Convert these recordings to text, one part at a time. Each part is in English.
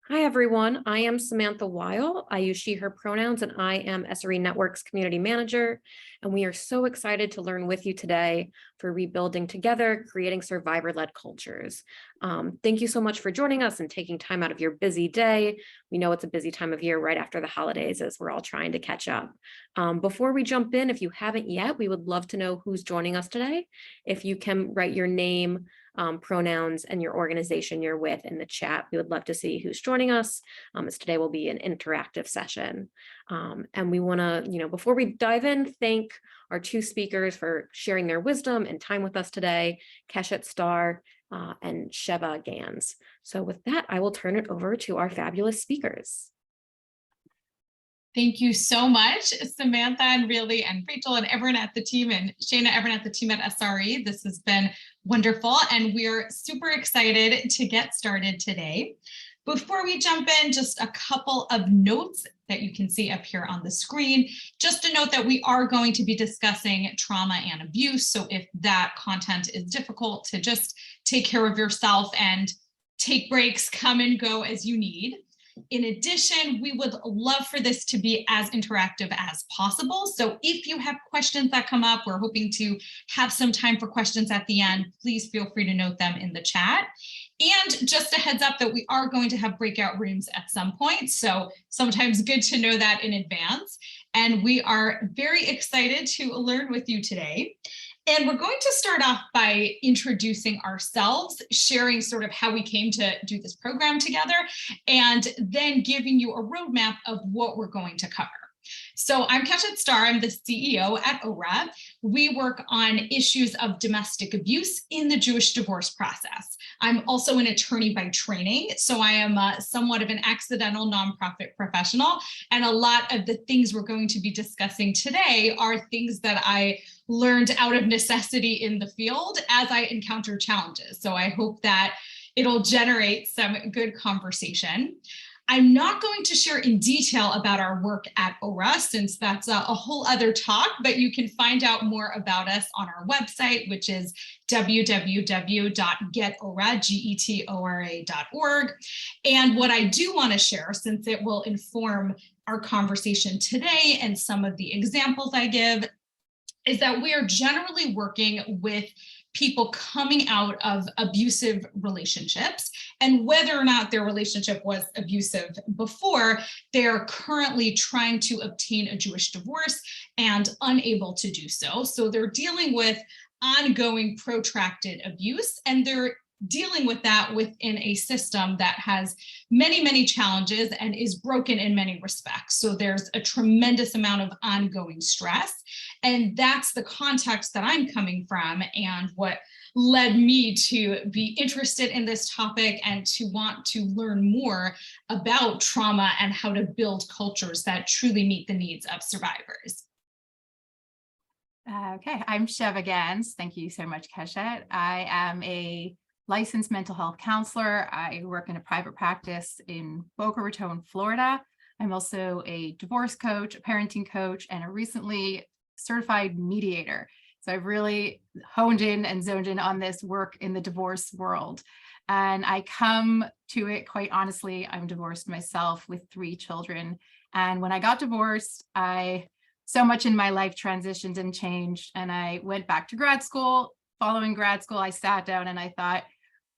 Hi, everyone. I am Samantha Weil. I use she, her pronouns, and I am SRE Network's community manager. And we are so excited to learn with you today for rebuilding together, creating survivor-led cultures. Thank you so much for joining us and taking time out of your busy day. We know it's a busy time of year right after the holidays as we're all trying to catch up. Before we jump in, if you haven't yet, we would love to know who's joining us today. If you can write your name, pronouns, and your organization you're with in the chat. We would love to see who's joining us, as today will be an interactive session. And we want to, before we dive in, thank our two speakers for sharing their wisdom and time with us today, Keshet Starr and Sheva Ganz. So with that, I will turn it over to our fabulous speakers. Thank you so much, Samantha and Rachel and everyone at the team and Shana, everyone at the team at SRE. This has been wonderful and we're super excited to get started today. Before we jump in, just a couple of notes that you can see up here on the screen. Just a note that we are going to be discussing trauma and abuse. So if that content is difficult, to just take care of yourself and take breaks, come and go as you need. In addition, we would love for this to be as interactive as possible. So if you have questions that come up, we're hoping to have some time for questions at the end. Please feel free to note them in the chat. And just a heads up that we are going to have breakout rooms at some point. So sometimes good to know that in advance. And we are very excited to learn with you today. And we're going to start off by introducing ourselves, sharing sort of how we came to do this program together, and then giving you a roadmap of what we're going to cover. So I'm Keshet Starr, I'm the CEO at ORA. We work on issues of domestic abuse in the Jewish divorce process. I'm also an attorney by training, so I am somewhat of an accidental nonprofit professional, and a lot of the things we're going to be discussing today are things that I learned out of necessity in the field as I encounter challenges. So I hope that it'll generate some good conversation. I'm not going to share in detail about our work at ORA since that's a whole other talk, but you can find out more about us on our website, which is www.getora.org. And what I do want to share, since it will inform our conversation today and some of the examples I give, is that we are generally working with people coming out of abusive relationships, and whether or not their relationship was abusive before, they're currently trying to obtain a Jewish divorce and unable to do so. So they're dealing with ongoing protracted abuse, and they're dealing with that within a system that has many, many challenges and is broken in many respects. So there's a tremendous amount of ongoing stress. And that's the context that I'm coming from and what led me to be interested in this topic and to want to learn more about trauma and how to build cultures that truly meet the needs of survivors. Okay, I'm Sheva Ganz. Thank you so much, Keshet. I am a licensed mental health counselor. I work in a private practice in Boca Raton, Florida. I'm also a divorce coach, a parenting coach, and a recently certified mediator. So I've really honed in and zoned in on this work in the divorce world. And I come to it quite honestly. I'm divorced myself with 3 children. And when I got divorced, so much in my life transitioned and changed. And I went back to grad school. Following grad school, I sat down and I thought,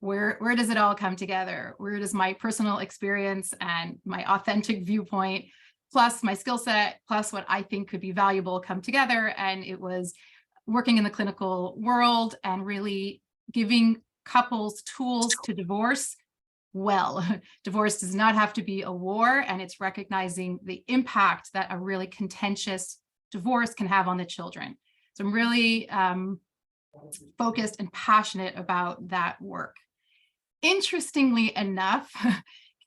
where does it all come together? Where does my personal experience and my authentic viewpoint, plus my skill set, plus what I think could be valuable come together? And it was working in the clinical world and really giving couples tools to divorce well. Divorce does not have to be a war, and it's recognizing the impact that a really contentious divorce can have on the children. So I'm really focused and passionate about that work. Interestingly enough,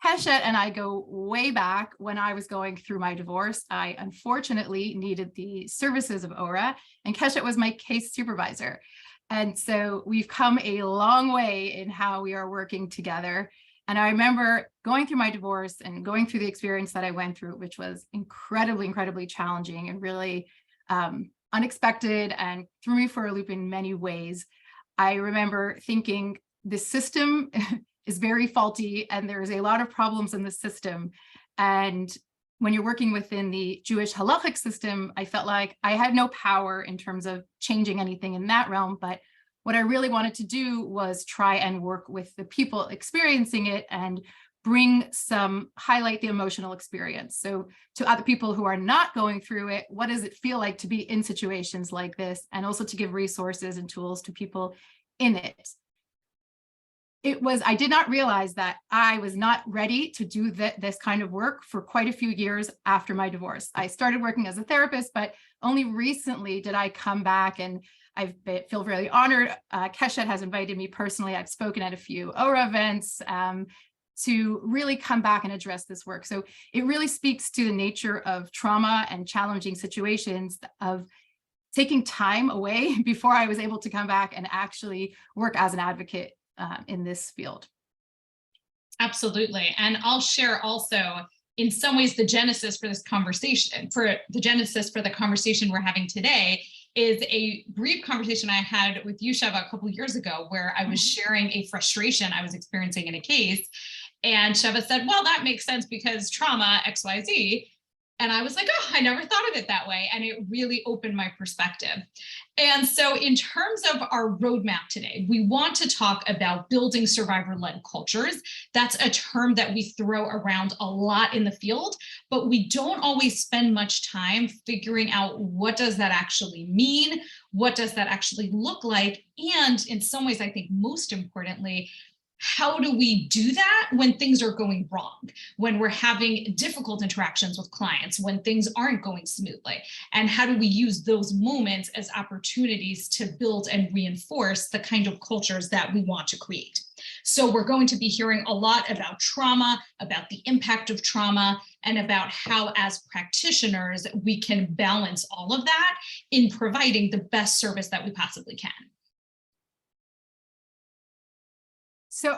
Keshet and I go way back. When I was going through my divorce, I unfortunately needed the services of ORA, and Keshet was my case supervisor. And so we've come a long way in how we are working together. And I remember going through my divorce and going through the experience that I went through, which was incredibly, incredibly challenging and really unexpected and threw me for a loop in many ways. I remember thinking, the system is very faulty and there's a lot of problems in the system. And when you're working within the Jewish halachic system, I felt like I had no power in terms of changing anything in that realm. But what I really wanted to do was try and work with the people experiencing it and highlight the emotional experience. So to other people who are not going through it, what does it feel like to be in situations like this? And also to give resources and tools to people in it. I did not realize that I was not ready to do this kind of work for quite a few years after my divorce. I started working as a therapist, but only recently did I come back, and I feel really honored. Keshet has invited me personally. I've spoken at a few ORA events to really come back and address this work. So it really speaks to the nature of trauma and challenging situations, of taking time away before I was able to come back and actually work as an advocate in this field. Absolutely. And I'll share also, in some ways, the genesis for this conversation, for the conversation we're having today, is a brief conversation I had with you, Sheva, a couple of years ago, where I was sharing a frustration I was experiencing in a case. And Sheva said, well, that makes sense because trauma, XYZ. And I was like, oh, I never thought of it that way. And it really opened my perspective. And so in terms of our roadmap today, we want to talk about building survivor-led cultures. That's a term that we throw around a lot in the field, but we don't always spend much time figuring out what does that actually mean? What does that actually look like? And in some ways, I think most importantly, how do we do that when things are going wrong, when we're having difficult interactions with clients, when things aren't going smoothly? And how do we use those moments as opportunities to build and reinforce the kind of cultures that we want to create? So we're going to be hearing a lot about trauma, about the impact of trauma, and about how, as practitioners, we can balance all of that in providing the best service that we possibly can. So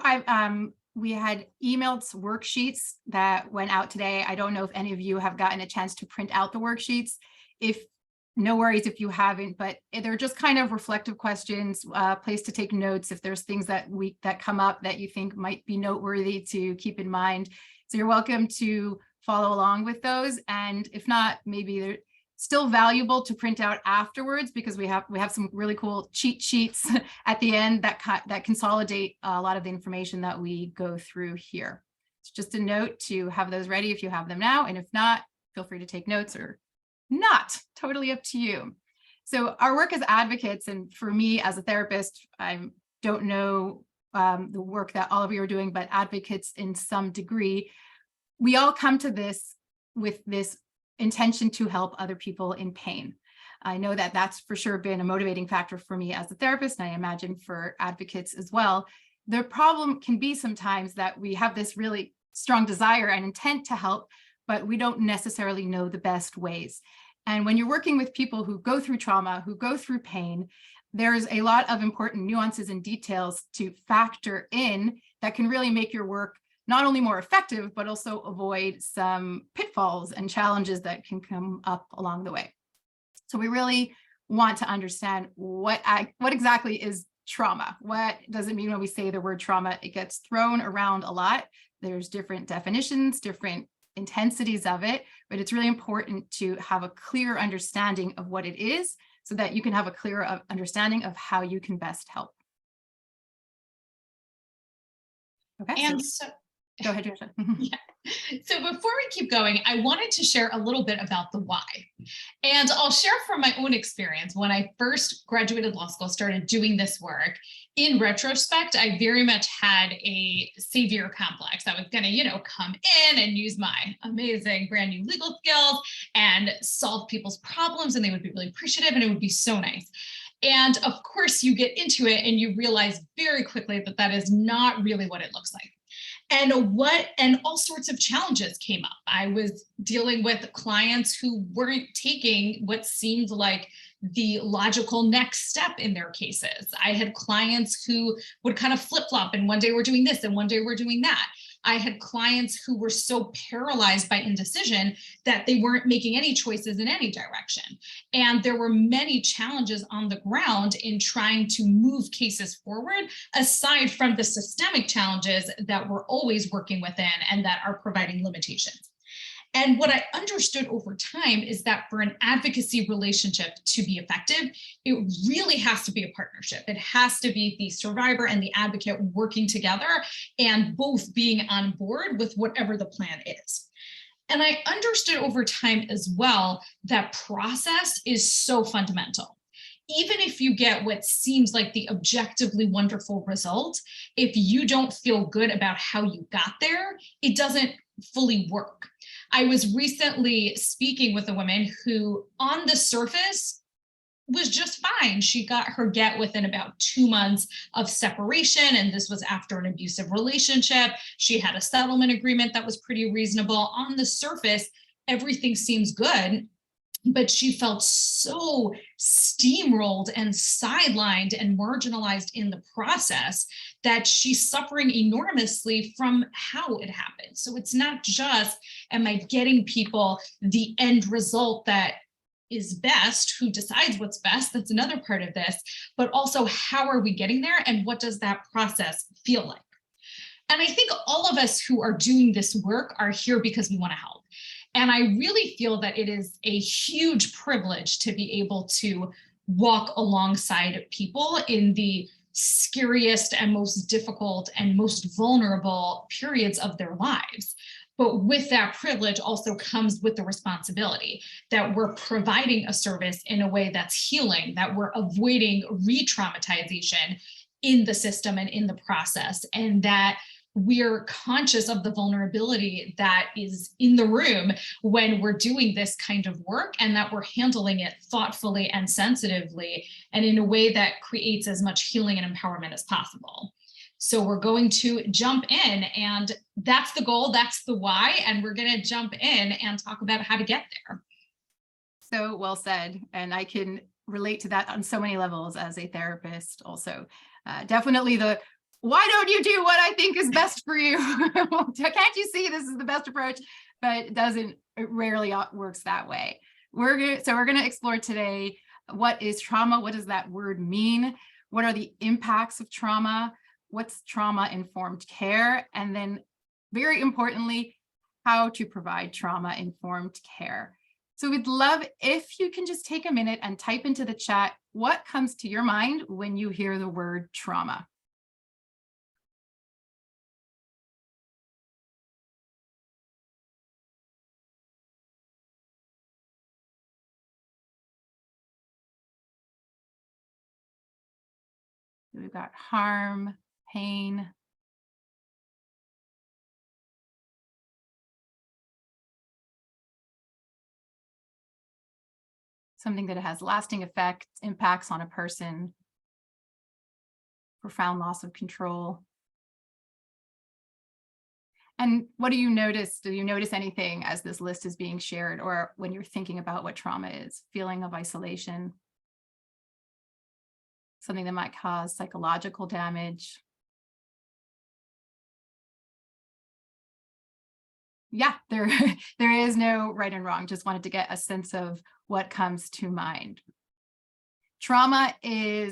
we had emailed worksheets that went out today. I don't know if any of you have gotten a chance to print out the worksheets. No worries if you haven't, but they're just kind of reflective questions, place to take notes if there's things that come up that you think might be noteworthy to keep in mind. So you're welcome to follow along with those. And if not, maybe they're still valuable to print out afterwards, because we have some really cool cheat sheets at the end that consolidate a lot of the information that we go through here. It's just a note to have those ready if you have them now, and if not, feel free to take notes or not, totally up to you. So our work as advocates, and for me as a therapist, I don't know the work that all of you are doing, but advocates in some degree, we all come to this with this intention to help other people in pain. I know that that's for sure been a motivating factor for me as a therapist, and I imagine for advocates as well. The problem can be sometimes that we have this really strong desire and intent to help, but we don't necessarily know the best ways. And when you're working with people who go through trauma, who go through pain, there's a lot of important nuances and details to factor in that can really make your work not only more effective, but also avoid some pitfalls and challenges that can come up along the way. So we really want to understand what exactly is trauma. What does it mean when we say the word trauma? It gets thrown around a lot. There's different definitions, different intensities of it, but it's really important to have a clear understanding of what it is so that you can have a clear understanding of how you can best help. Okay. And go ahead, Joshua. Yeah. So before we keep going, I wanted to share a little bit about the why. And I'll share from my own experience. When I first graduated law school, started doing this work, in retrospect, I very much had a savior complex. I was going to, come in and use my amazing brand new legal skills and solve people's problems, and they would be really appreciative, and it would be so nice. And of course, you get into it and you realize very quickly that that is not really what it looks like. And all sorts of challenges came up. I was dealing with clients who weren't taking what seemed like the logical next step in their cases. I had clients who would kind of flip-flop, and one day we're doing this and one day we're doing that. I had clients who were so paralyzed by indecision that they weren't making any choices in any direction. And there were many challenges on the ground in trying to move cases forward, aside from the systemic challenges that we're always working within and that are providing limitations. And what I understood over time is that for an advocacy relationship to be effective, it really has to be a partnership. It has to be the survivor and the advocate working together and both being on board with whatever the plan is. And I understood over time as well that process is so fundamental. Even if you get what seems like the objectively wonderful result, if you don't feel good about how you got there, it doesn't fully work. I was recently speaking with a woman who on the surface was just fine. She got her get within about 2 months of separation, and this was after an abusive relationship. She had a settlement agreement that was pretty reasonable. On the surface, everything seems good, but she felt so steamrolled and sidelined and marginalized in the process that she's suffering enormously from how it happened. So it's not just, am I getting people the end result that is best, who decides what's best, that's another part of this, but also how are we getting there and what does that process feel like? And I think all of us who are doing this work are here because we want to help. And I really feel that it is a huge privilege to be able to walk alongside people in the scariest and most difficult and most vulnerable periods of their lives. But with that privilege also comes with the responsibility that we're providing a service in a way that's healing, that we're avoiding re-traumatization in the system and in the process, and that we're conscious of the vulnerability that is in the room when we're doing this kind of work, and that we're handling it thoughtfully and sensitively and in a way that creates as much healing and empowerment as possible. So we're going to jump in, and that's the goal, that's the why, and we're going to jump in and talk about how to get there. So well said. And I can relate to that on so many levels as a therapist also. Definitely the why don't you do what I think is best for you? Can't you see this is the best approach? But it rarely works that way. We're going to explore today, what is trauma? What does that word mean? What are the impacts of trauma? What's trauma-informed care? And then very importantly, how to provide trauma-informed care. So we'd love if you can just take a minute and type into the chat, what comes to your mind when you hear the word trauma? We've got harm, pain. Something that has lasting effects, impacts on a person, profound loss of control. And what do you notice? Do you notice anything as this list is being shared, or when you're thinking about what trauma is? Feeling of isolation, something that might cause psychological damage. Yeah, there is no right and wrong. Just wanted to get a sense of what comes to mind. Trauma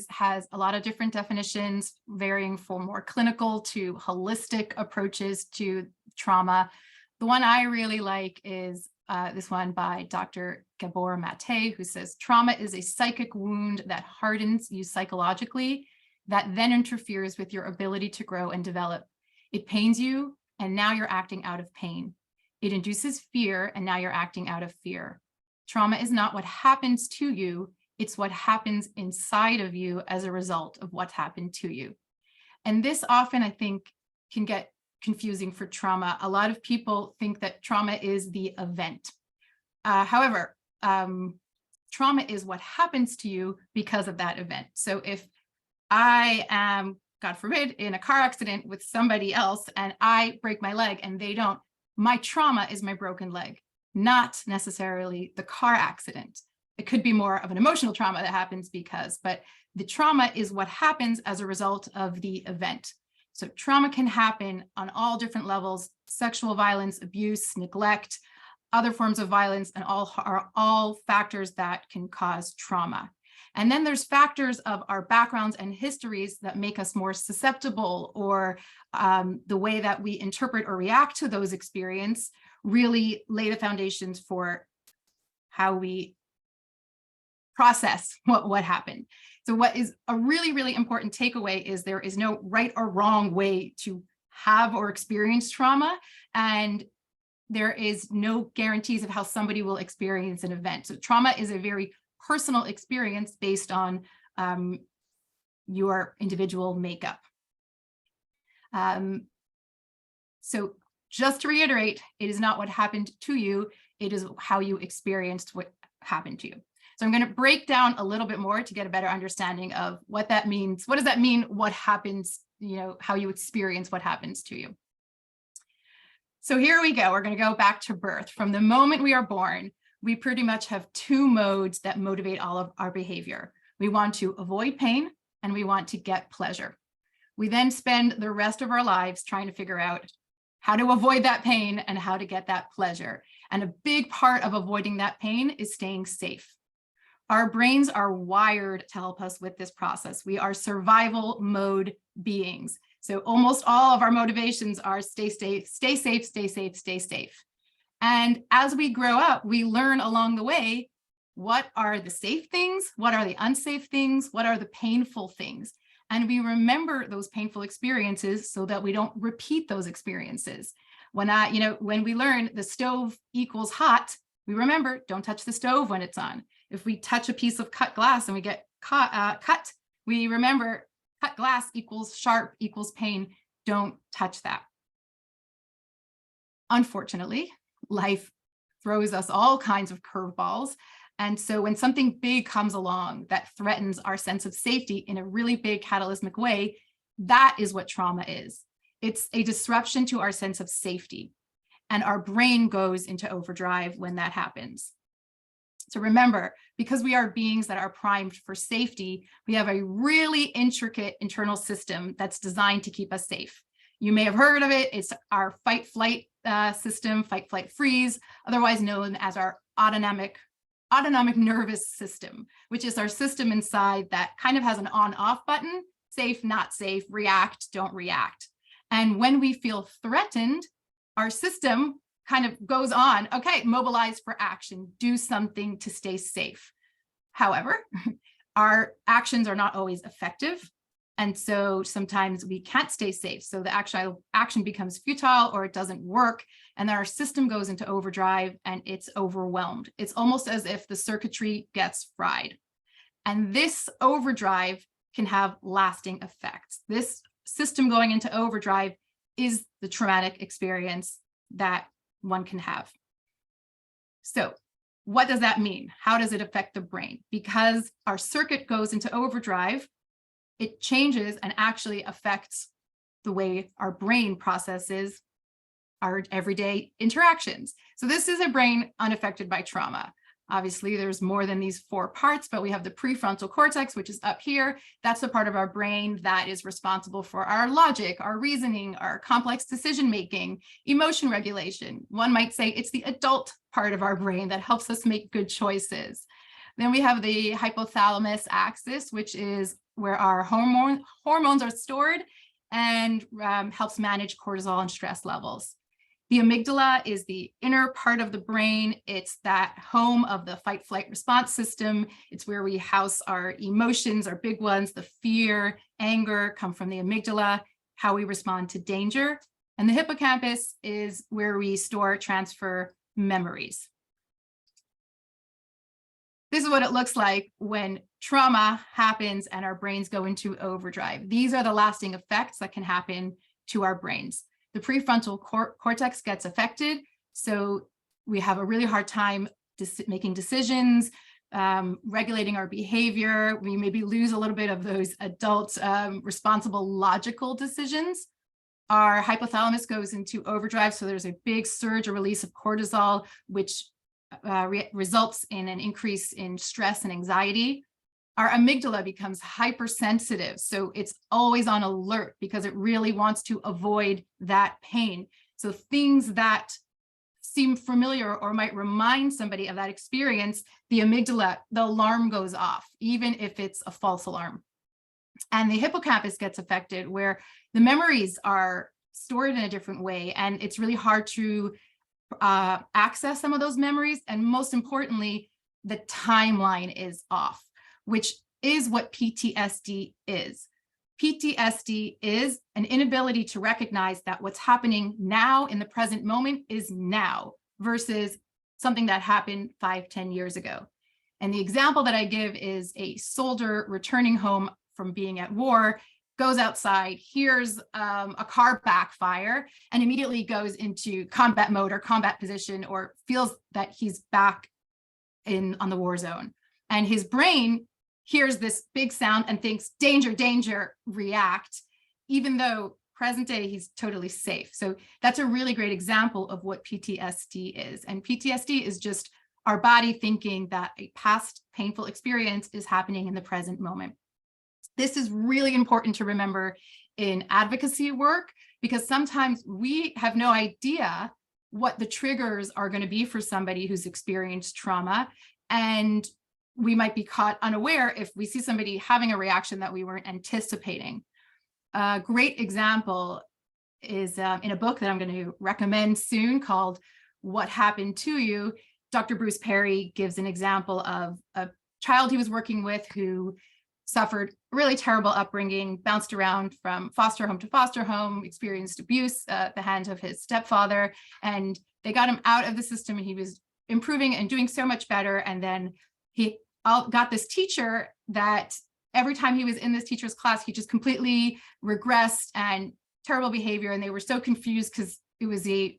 has a lot of different definitions, varying from more clinical to holistic approaches to trauma. The one I really like is this one by Dr. Gabor Mate, who says, trauma is a psychic wound that hardens you psychologically, that then interferes with your ability to grow and develop. It pains you, and now you're acting out of pain. It induces fear, and now you're acting out of fear. Trauma is not what happens to you, it's what happens inside of you as a result of what happened to you. And this often, I think, can get confusing for trauma. A lot of people think that trauma is the event. However, trauma is what happens to you because of that event. So if I am, God forbid, in a car accident with somebody else and I break my leg and they don't, my trauma is my broken leg, not necessarily the car accident. It could be more of an emotional trauma that happens but the trauma is what happens as a result of the event. So trauma can happen on all different levels: sexual violence, abuse, neglect, other forms of violence, and are all factors that can cause trauma. And then there's factors of our backgrounds and histories that make us more susceptible, or the way that we interpret or react to those experiences really lay the foundations for how we process what happened. So what is a really, really important takeaway is there is no right or wrong way to have or experience trauma, and there is no guarantees of how somebody will experience an event. So trauma is a very personal experience based on your individual makeup. So just to reiterate, it is not what happened to you, it is how you experienced what happened to you. So I'm going to break down a little bit more to get a better understanding of what that means. What does that mean? What happens, how you experience what happens to you. So here we go. We're going to go back to birth. From the moment we are born, we pretty much have two modes that motivate all of our behavior. We want to avoid pain and we want to get pleasure. We then spend the rest of our lives trying to figure out how to avoid that pain and how to get that pleasure. And a big part of avoiding that pain is staying safe. Our brains are wired to help us with this process. We are survival mode beings. So almost all of our motivations are stay safe, stay safe, stay safe, stay safe. And as we grow up, we learn along the way, what are the safe things? What are the unsafe things? What are the painful things? And we remember those painful experiences so that we don't repeat those experiences. When we learn the stove equals hot, we remember, don't touch the stove when it's on. If we touch a piece of cut glass and we get cut, we remember cut glass equals sharp equals pain. Don't touch that. Unfortunately, life throws us all kinds of curveballs. And so when something big comes along that threatens our sense of safety in a really big catalytic way, that is what trauma is. It's a disruption to our sense of safety. And our brain goes into overdrive when that happens. So remember, because we are beings that are primed for safety, we have a really intricate internal system that's designed to keep us safe. You may have heard of it. It's our fight-flight system, fight-flight-freeze, otherwise known as our autonomic nervous system, which is our system inside that kind of has an on-off button: safe, not safe, react, don't react. And when we feel threatened, our system kind of goes on, okay, mobilize for action, do something to stay safe. However, our actions are not always effective. And so sometimes we can't stay safe. So the actual action becomes futile or it doesn't work. And then our system goes into overdrive and it's overwhelmed. It's almost as if the circuitry gets fried. And this overdrive can have lasting effects. This system going into overdrive is the traumatic experience that one can have. So what does that mean? How does it affect the brain? Because our circuit goes into overdrive, it changes and actually affects the way our brain processes our everyday interactions. So this is a brain unaffected by trauma. Obviously, there's more than these four parts, but we have the prefrontal cortex, which is up here. That's the part of our brain that is responsible for our logic, our reasoning, our complex decision-making, emotion regulation. One might say it's the adult part of our brain that helps us make good choices. Then we have the hypothalamus axis, which is where our hormones are stored and helps manage cortisol and stress levels. The amygdala is the inner part of the brain. It's that home of the fight-flight response system. It's where we house our emotions, our big ones, the fear, anger come from the amygdala, how we respond to danger. And the hippocampus is where we store, transfer memories. This is what it looks like when trauma happens and our brains go into overdrive. These are the lasting effects that can happen to our brains. The prefrontal cortex gets affected, so we have a really hard time making decisions, regulating our behavior. We maybe lose a little bit of those adult, responsible, logical decisions. Our hypothalamus goes into overdrive, so there's a big surge or release of cortisol, which results in an increase in stress and anxiety. our amygdala becomes hypersensitive. So it's always on alert because it really wants to avoid that pain. So things that seem familiar or might remind somebody of that experience, the amygdala, the alarm goes off, even if it's a false alarm. And the hippocampus gets affected, where the memories are stored in a different way, and it's really hard to access some of those memories. And most importantly, the timeline is off, which is what PTSD is. PTSD is an inability to recognize that what's happening now in the present moment is now versus something that happened 5-10 years ago. And the example that I give is a soldier returning home from being at war, goes outside, hears a car backfire, and immediately goes into combat mode or combat position, or feels that he's back on the war zone. And his brain hears this big sound and thinks, danger, danger, react, even though present day he's totally safe. So that's a really great example of what PTSD is. And PTSD is just our body thinking that a past painful experience is happening in the present moment. This is really important to remember in advocacy work, because sometimes we have no idea what the triggers are going to be for somebody who's experienced trauma. And we might be caught unaware if we see somebody having a reaction that we weren't anticipating. A great example is in a book that I'm going to recommend soon called What Happened to You. Dr. Bruce Perry gives an example of a child he was working with who suffered a really terrible upbringing, bounced around from foster home to foster home, experienced abuse at the hands of his stepfather, and they got him out of the system, and he was improving and doing so much better. And then he got this teacher that every time he was in this teacher's class, he just completely regressed and terrible behavior. And they were so confused because it was a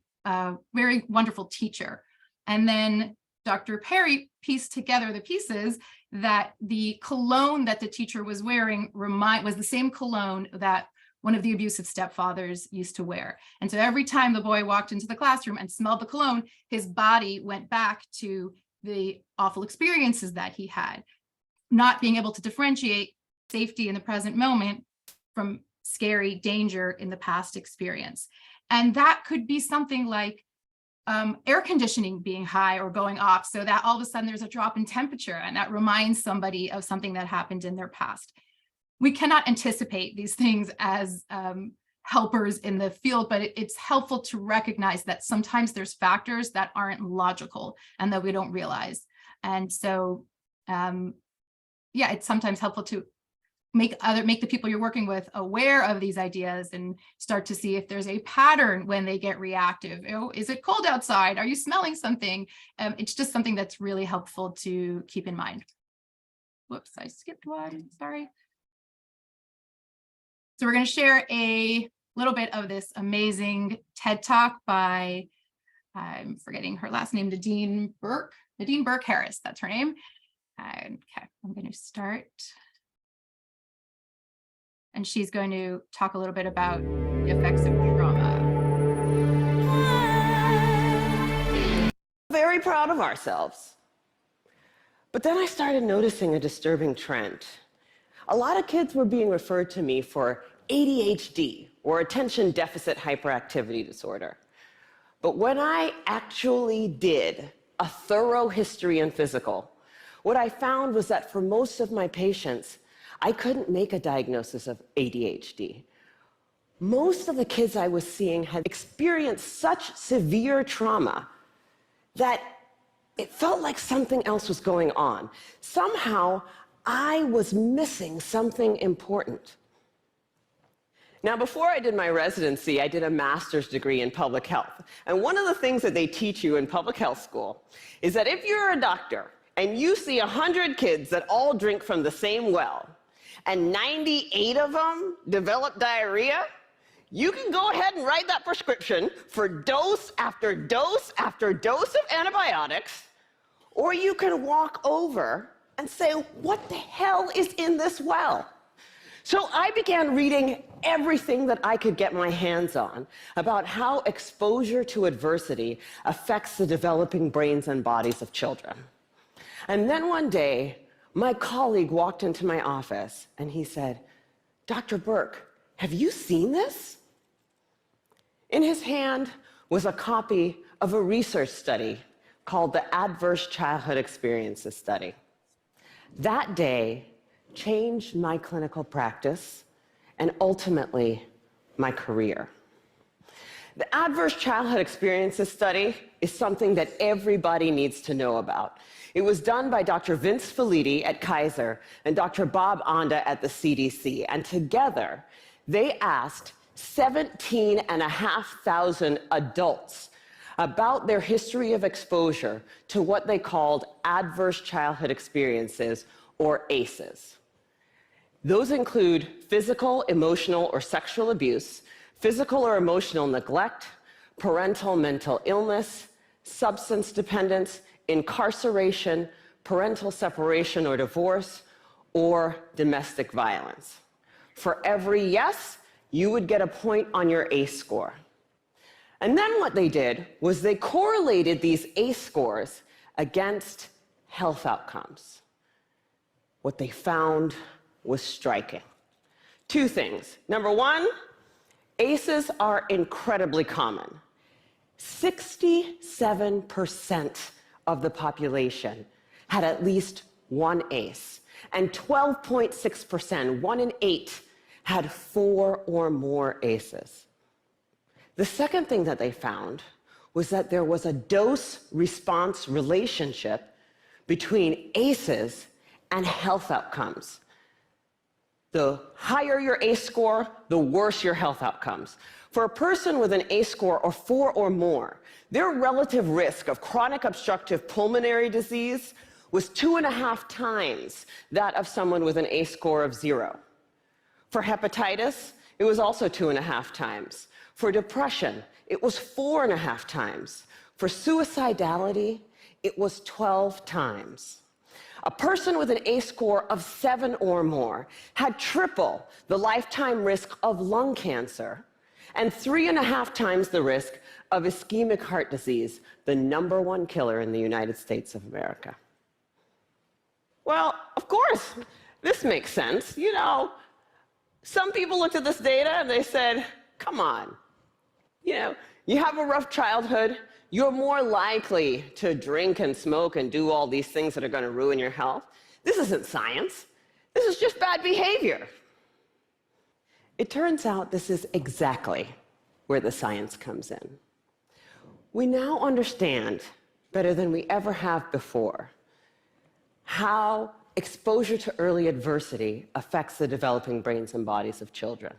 very wonderful teacher. And then Dr. Perry pieced together the pieces that the cologne that the teacher was wearing was the same cologne that one of the abusive stepfathers used to wear. And so every time the boy walked into the classroom and smelled the cologne, his body went back to the awful experiences that he had, not being able to differentiate safety in the present moment from scary danger in the past experience. And that could be something like air conditioning being high or going off, so that all of a sudden there's a drop in temperature, and that reminds somebody of something that happened in their past. We cannot anticipate these things as helpers in the field, but it's helpful to recognize that sometimes there's factors that aren't logical and that we don't realize. And so, yeah, it's sometimes helpful to make the people you're working with aware of these ideas and start to see if there's a pattern when they get reactive. Oh, is it cold outside? Are you smelling something? It's just something that's really helpful to keep in mind. Whoops, I skipped one, sorry. So we're going to share a little bit of this amazing TED Talk by, I'm forgetting her last name, Nadine Burke Harris, that's her name. Okay, I'm going to start. And she's going to talk a little bit about the effects of trauma. Very proud of ourselves. But then I started noticing a disturbing trend. A lot of kids were being referred to me for ADHD, or attention deficit hyperactivity disorder. But when I actually did a thorough history and physical, what I found was that for most of my patients, I couldn't make a diagnosis of ADHD. Most of the kids I was seeing had experienced such severe trauma that it felt like something else was going on. Somehow, I was missing something important. Now, before I did my residency, I did a master's degree in public health. And one of the things that they teach you in public health school is that if you're a doctor and you see 100 kids that all drink from the same well, and 98 of them develop diarrhea, you can go ahead and write that prescription for dose after dose after dose of antibiotics, or you can walk over and say, what the hell is in this well? So I began reading everything that I could get my hands on about how exposure to adversity affects the developing brains and bodies of children. And then one day, my colleague walked into my office and he said, "Dr. Burke, have you seen this?" In his hand was a copy of a research study called the Adverse Childhood Experiences Study. That day changed my clinical practice and ultimately my career. The Adverse Childhood Experiences Study is something that everybody needs to know about. It was done by Dr. Vince Felitti at Kaiser and Dr. Bob Onda at the CDC, and together they asked 17,500 adults about their history of exposure to what they called adverse childhood experiences, or ACEs. Those include physical, emotional, or sexual abuse, physical or emotional neglect, parental mental illness, substance dependence, incarceration, parental separation or divorce, or domestic violence. For every yes, you would get a point on your ACE score. And then what they did was they correlated these ACE scores against health outcomes. What they found was striking. Two things. Number one, ACEs are incredibly common. 67% of the population had at least one ACE, and 12.6%, 1 in 8, had 4 or more ACEs. The second thing that they found was that there was a dose-response relationship between ACEs and health outcomes. The higher your ACE score, the worse your health outcomes. For a person with an ACE score of 4 or more, their relative risk of chronic obstructive pulmonary disease was 2.5 times that of someone with an ACE score of 0. For hepatitis, it was also 2.5 times. For depression, it was 4.5 times. For suicidality, it was 12 times. A person with an ACE score of 7 or more had triple the lifetime risk of lung cancer and 3.5 times the risk of ischemic heart disease, the #1 killer in the United States of America. Well, of course, this makes sense. You know, some people looked at this data and they said, come on, you have a rough childhood, you're more likely to drink and smoke and do all these things that are going to ruin your health. This isn't science. This is just bad behavior. It turns out this is exactly where the science comes in. We now understand, better than we ever have before, how exposure to early adversity affects the developing brains and bodies of children.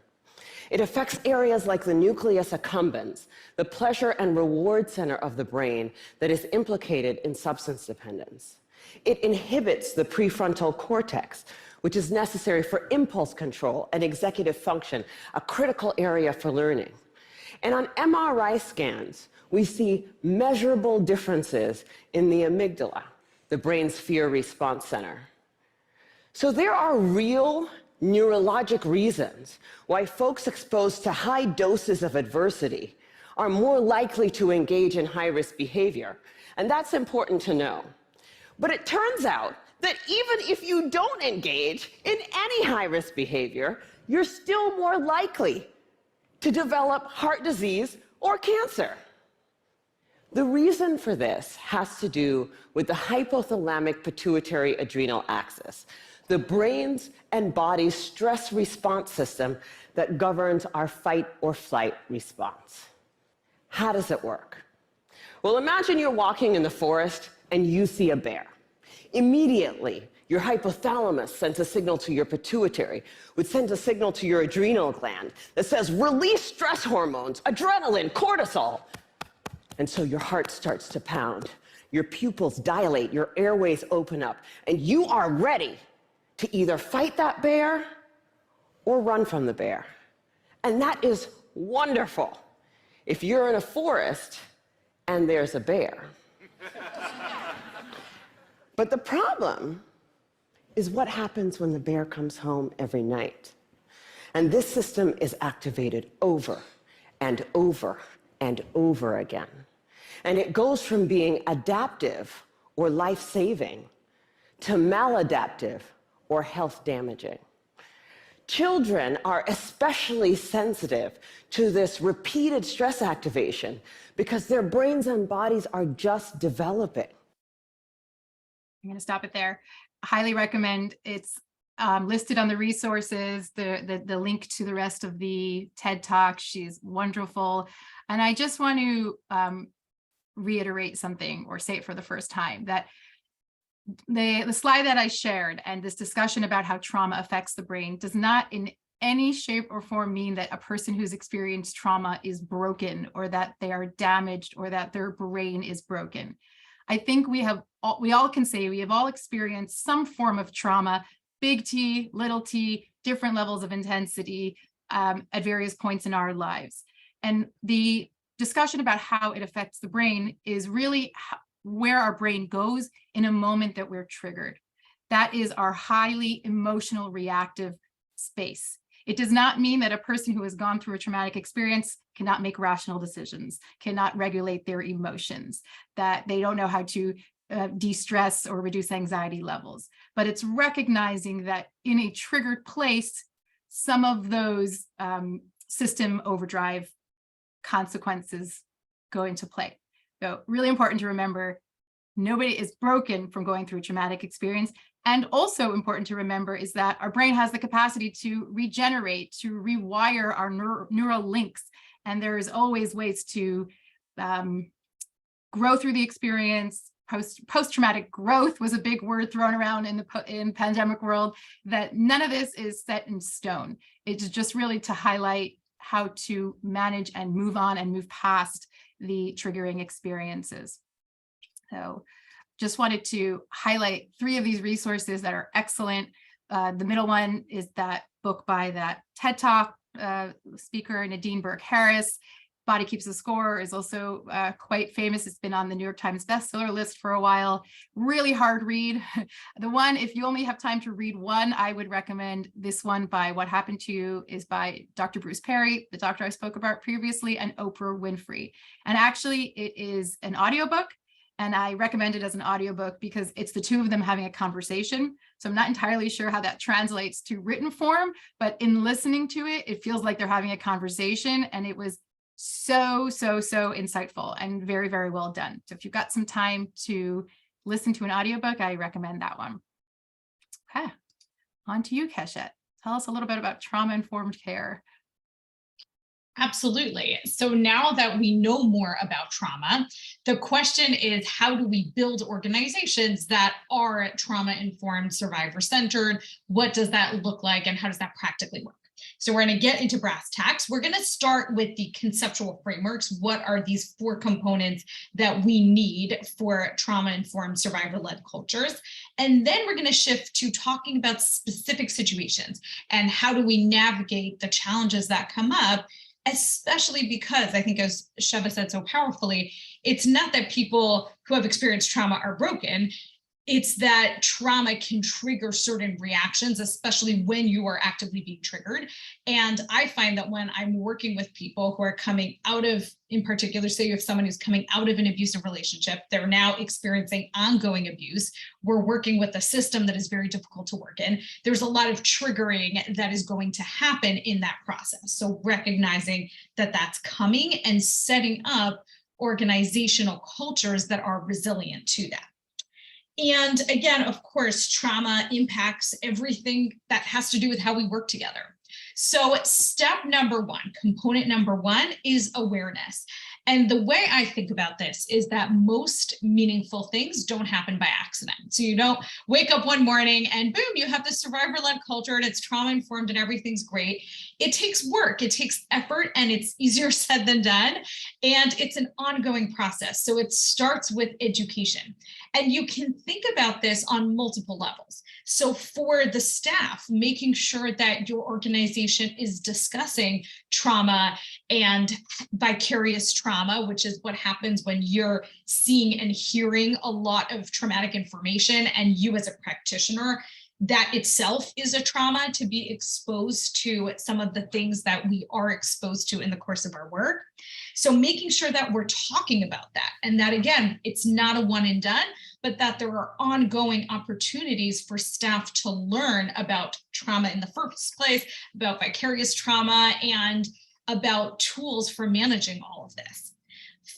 It affects areas like the nucleus accumbens, the pleasure and reward center of the brain that is implicated in substance dependence. It inhibits the prefrontal cortex, which is necessary for impulse control and executive function, a critical area for learning. And on MRI scans, we see measurable differences in the amygdala, the brain's fear response center. So there are real neurologic reasons why folks exposed to high doses of adversity are more likely to engage in high-risk behavior, and that's important to know. But it turns out that even if you don't engage in any high-risk behavior, you're still more likely to develop heart disease or cancer. The reason for this has to do with the hypothalamic pituitary adrenal axis, the brain's and body's stress response system that governs our fight or flight response. How does it work? Well, imagine you're walking in the forest and you see a bear. Immediately, your hypothalamus sends a signal to your pituitary, which sends a signal to your adrenal gland that says, release stress hormones, adrenaline, cortisol. And so your heart starts to pound, your pupils dilate, your airways open up, and you are ready to either fight that bear or run from the bear. And that is wonderful if you're in a forest and there's a bear. But the problem is what happens when the bear comes home every night. And this system is activated over and over and over again. And it goes from being adaptive or life-saving to maladaptive or health damaging. Children are especially sensitive to this repeated stress activation because their brains and bodies are just developing. I'm going to stop it there. Highly recommend. It's listed on the resources, the link to the rest of the TED Talk. She's wonderful. And I just want to reiterate something, or say it for the first time, that the slide that I shared and this discussion about how trauma affects the brain does not in any shape or form mean that a person who's experienced trauma is broken, or that they are damaged, or that their brain is broken. I think we all can say we have all experienced some form of trauma, big T, little t, different levels of intensity at various points in our lives. And the discussion about how it affects the brain is really where our brain goes in a moment that we're triggered. That is our highly emotional reactive space. It does not mean that a person who has gone through a traumatic experience cannot make rational decisions, cannot regulate their emotions, that they don't know how to de-stress or reduce anxiety levels. But it's recognizing that in a triggered place, some of those system overdrive consequences go into play. So really important to remember, nobody is broken from going through a traumatic experience. And also important to remember is that our brain has the capacity to regenerate, to rewire our neural links. And there is always ways to grow through the experience. Post-traumatic growth was a big word thrown around in pandemic world, that none of this is set in stone. It's just really to highlight how to manage and move on and move past the triggering experiences. So just wanted to highlight 3 of these resources that are excellent. The middle one is that book by that TED Talk speaker, Nadine Burke-Harris. Body Keeps the Score is also quite famous. It's been on the New York Times bestseller list for a while. Really hard read. The one, if you only have time to read one, I would recommend this one by What Happened to You is by Dr. Bruce Perry, the doctor I spoke about previously, and Oprah Winfrey. And actually it is an audiobook, and I recommend it as an audiobook because it's the 2 of them having a conversation. So I'm not entirely sure how that translates to written form, but in listening to it, it feels like they're having a conversation, and it was so insightful and very, very well done. So if you've got some time to listen to an audiobook, I recommend that one. Okay, on to you, Keshet. Tell us a little bit about trauma-informed care. Absolutely. So now that we know more about trauma, the question is, how do we build organizations that are trauma-informed, survivor-centered? What does that look like, and how does that practically work? So we're going to get into brass tacks. We're going to start with the conceptual frameworks. What are these 4 components that we need for trauma-informed, survivor-led cultures? And then we're going to shift to talking about specific situations and how do we navigate the challenges that come up, especially because I think, as Sheva said so powerfully, it's not that people who have experienced trauma are broken. It's that trauma can trigger certain reactions, especially when you are actively being triggered. And I find that when I'm working with people who are coming out of, in particular, say you have someone who's coming out of an abusive relationship, they're now experiencing ongoing abuse. We're working with a system that is very difficult to work in. There's a lot of triggering that is going to happen in that process. So recognizing that that's coming and setting up organizational cultures that are resilient to that. And again, of course, trauma impacts everything that has to do with how we work together. So step number 1, component number 1 is awareness. And the way I think about this is that most meaningful things don't happen by accident. So you don't wake up one morning and boom, you have this survivor-led culture and it's trauma-informed and everything's great. It takes work, it takes effort, and it's easier said than done. And it's an ongoing process. So it starts with education. And you can think about this on multiple levels. So for the staff, making sure that your organization is discussing trauma and vicarious trauma, which is what happens when you're seeing and hearing a lot of traumatic information, and you as a practitioner that itself is a trauma to be exposed to some of the things that we are exposed to in the course of our work. So making sure that we're talking about that, and that again, it's not a one and done, but that there are ongoing opportunities for staff to learn about trauma in the first place, about vicarious trauma, and about tools for managing all of this.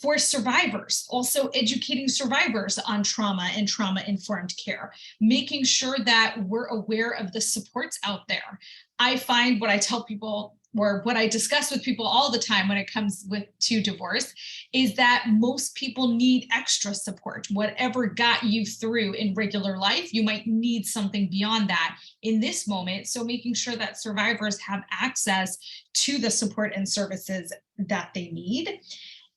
For survivors, also educating survivors on trauma and trauma-informed care, making sure that we're aware of the supports out there. I find what I tell people, or what I discuss with people all the time when it comes to divorce, is that most people need extra support. Whatever got you through in regular life, you might need something beyond that in this moment. So making sure that survivors have access to the support and services that they need.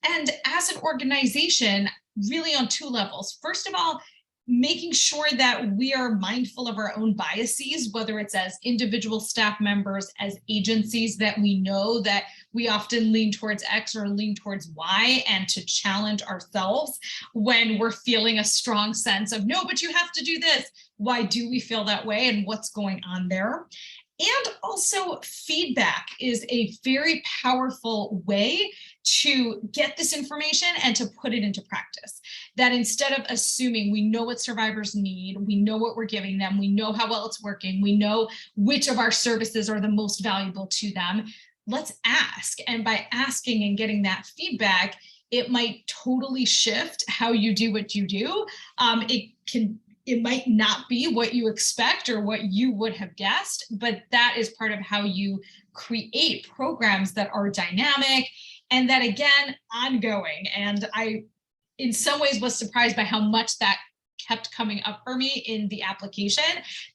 And as an organization, really on two levels. First of all, making sure that we are mindful of our own biases, whether it's as individual staff members, as agencies, that we know that we often lean towards X or lean towards Y, and to challenge ourselves when we're feeling a strong sense of, no, but you have to do this. Why do we feel that way, and what's going on there? And also, feedback is a very powerful way to get this information and to put it into practice. That instead of assuming we know what survivors need, we know what we're giving them, we know how well it's working, we know which of our services are the most valuable to them, let's ask. And by asking and getting that feedback, it might totally shift how you do what you do. It might not be what you expect or what you would have guessed, but that is part of how you create programs that are dynamic and that, again, ongoing. And I, in some ways, was surprised by how much that kept coming up for me in the application,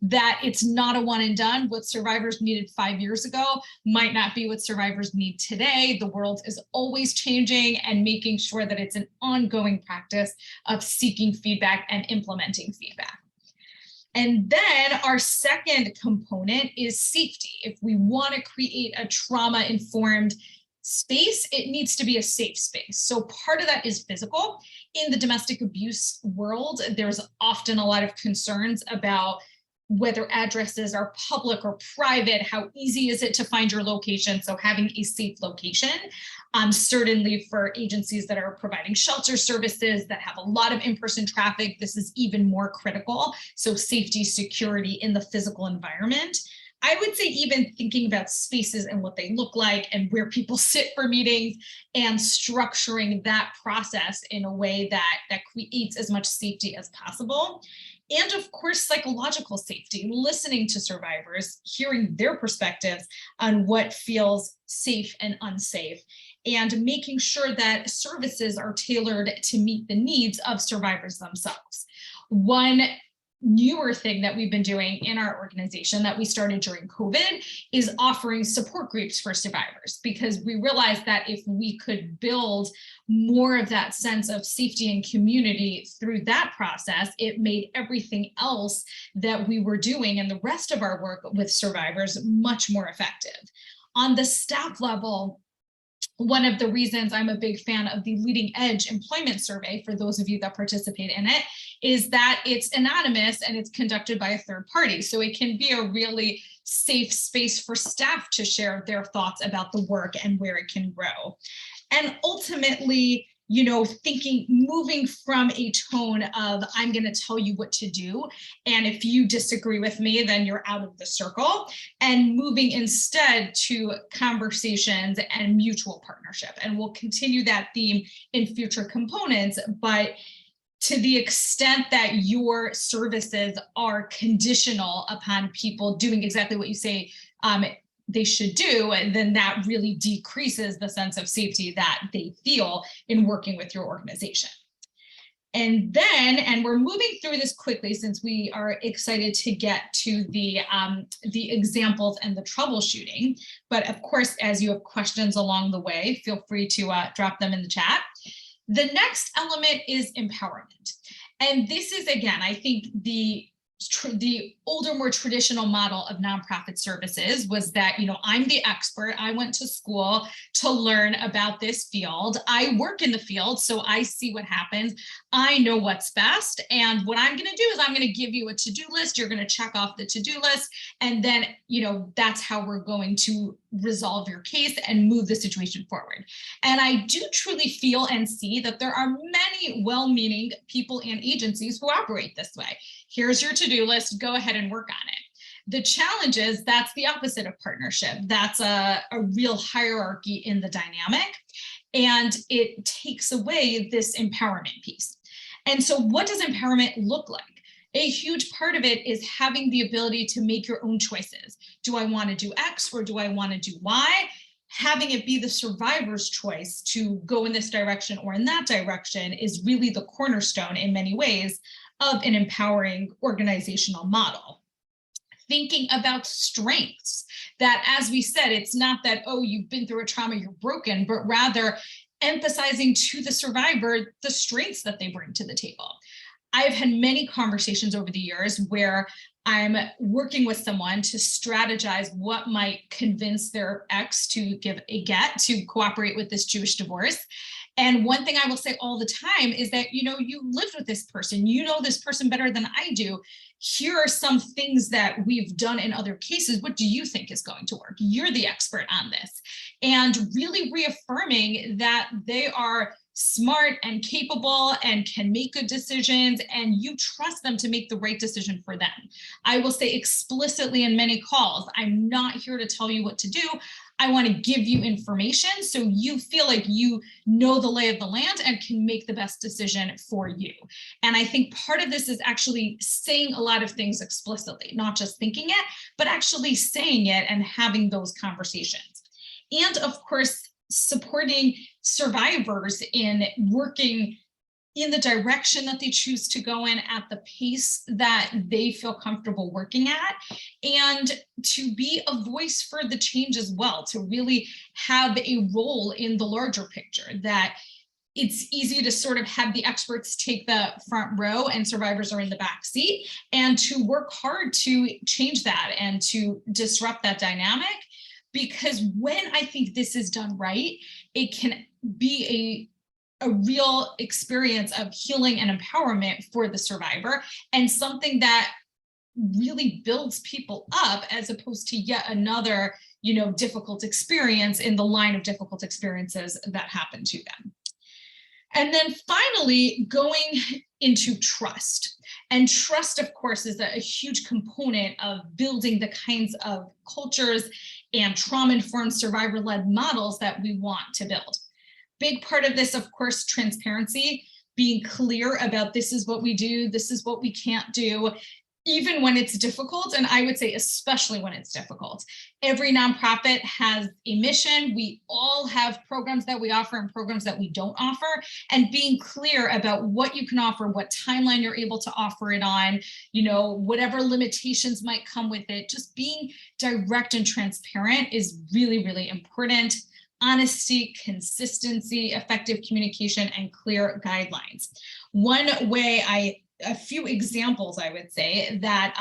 that it's not a one and done. What survivors needed 5 years ago might not be what survivors need today. The world is always changing, and making sure that it's an ongoing practice of seeking feedback and implementing feedback. And then our second component is safety. If we want to create a trauma-informed space, it needs to be a safe space. So part of that is physical. In the domestic abuse world, there's often a lot of concerns about whether addresses are public or private, how easy is it to find your location? So having a safe location, certainly for agencies that are providing shelter services that have a lot of in-person traffic, this is even more critical. So safety, security in the physical environment. I would say even thinking about spaces and what they look like and where people sit for meetings, and structuring that process in a way that creates as much safety as possible. And of course, psychological safety, listening to survivors, hearing their perspectives on what feels safe and unsafe, and making sure that services are tailored to meet the needs of survivors themselves. One newer thing that we've been doing in our organization that we started during COVID is offering support groups for survivors, because we realized that if we could build more of that sense of safety and community through that process, it made everything else that we were doing and the rest of our work with survivors much more effective. On the staff level, one of the reasons I'm a big fan of the Leading Edge Employment Survey, for those of you that participate in it, is that it's anonymous and it's conducted by a third party. So it can be a really safe space for staff to share their thoughts about the work and where it can grow. And ultimately, moving from a tone of, I'm going to tell you what to do, and if you disagree with me, then you're out of the circle, and moving instead to conversations and mutual partnership. And we'll continue that theme in future components, but to the extent that your services are conditional upon people doing exactly what you say they should do, and then that really decreases the sense of safety that they feel in working with your organization. And we're moving through this quickly since we are excited to get to the examples and the troubleshooting. But of course, as you have questions along the way, feel free to drop them in the chat. The next element is empowerment. And this is, again, I think the older, more traditional model of nonprofit services was that, I'm the expert. I went to school to learn about this field. I work in the field, so I see what happens. I know what's best. And what I'm going to do is I'm going to give you a to-do list. You're going to check off the to-do list. And then, that's how we're going to resolve your case and move the situation forward. And I do truly feel and see that there are many well-meaning people and agencies who operate this way. Here's your to-do list. Go ahead and work on it. The challenge is that's the opposite of partnership. That's a real hierarchy in the dynamic. And it takes away this empowerment piece. And so what does empowerment look like? A huge part of it is having the ability to make your own choices. Do I want to do X or do I want to do Y? Having it be the survivor's choice to go in this direction or in that direction is really the cornerstone in many ways of an empowering organizational model. Thinking about strengths, that as we said, it's not that, oh, you've been through a trauma, you're broken, but rather emphasizing to the survivor the strengths that they bring to the table. I've had many conversations over the years where I'm working with someone to strategize what might convince their ex to give a get to cooperate with this Jewish divorce. And one thing I will say all the time is that, you lived with this person, this person better than I do. Here are some things that we've done in other cases. What do you think is going to work? You're the expert on this. And really reaffirming that they are smart and capable and can make good decisions, and you trust them to make the right decision for them. I will say explicitly in many calls, I'm not here to tell you what to do. I want to give you information so you feel like you know the lay of the land and can make the best decision for you. And I think part of this is actually saying a lot of things explicitly, not just thinking it, but actually saying it and having those conversations. And of course, supporting survivors in working in the direction that they choose to go in at the pace that they feel comfortable working at, and to be a voice for the change as well, to really have a role in the larger picture, that it's easy to sort of have the experts take the front row and survivors are in the back seat, and to work hard to change that and to disrupt that dynamic. Because when I think this is done right, it can be a real experience of healing and empowerment for the survivor, and something that really builds people up as opposed to yet another, difficult experience in the line of difficult experiences that happen to them. And then finally, going into trust. And trust, of course, is a huge component of building the kinds of cultures and trauma-informed survivor-led models that we want to build. Big part of this, of course, transparency, being clear about this is what we do, this is what we can't do, even when it's difficult. And I would say, especially when it's difficult. Every nonprofit has a mission. We all have programs that we offer and programs that we don't offer, and being clear about what you can offer, what timeline you're able to offer it on, whatever limitations might come with it. Just being direct and transparent is really, really important. Honesty, consistency, effective communication, and clear guidelines. A few examples I would say that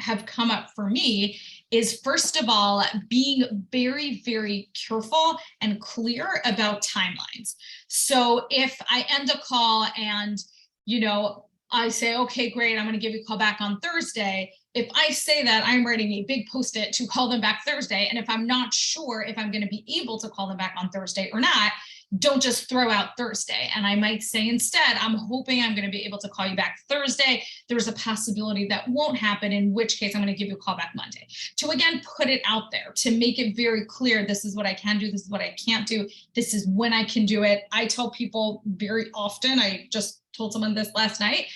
have come up for me is, first of all, being very, very careful and clear about timelines. So if I end a call and, I say, okay, great, I'm going to give you a call back on Thursday. If I say that, I'm writing a big post-it to call them back Thursday. And if I'm not sure if I'm going to be able to call them back on Thursday or not, don't just throw out Thursday. And I might say instead, I'm hoping I'm going to be able to call you back Thursday. There's a possibility that won't happen, in which case I'm going to give you a call back Monday. To again, put it out there, to make it very clear, this is what I can do, this is what I can't do, this is when I can do it. I tell people very often, I just told someone this last night,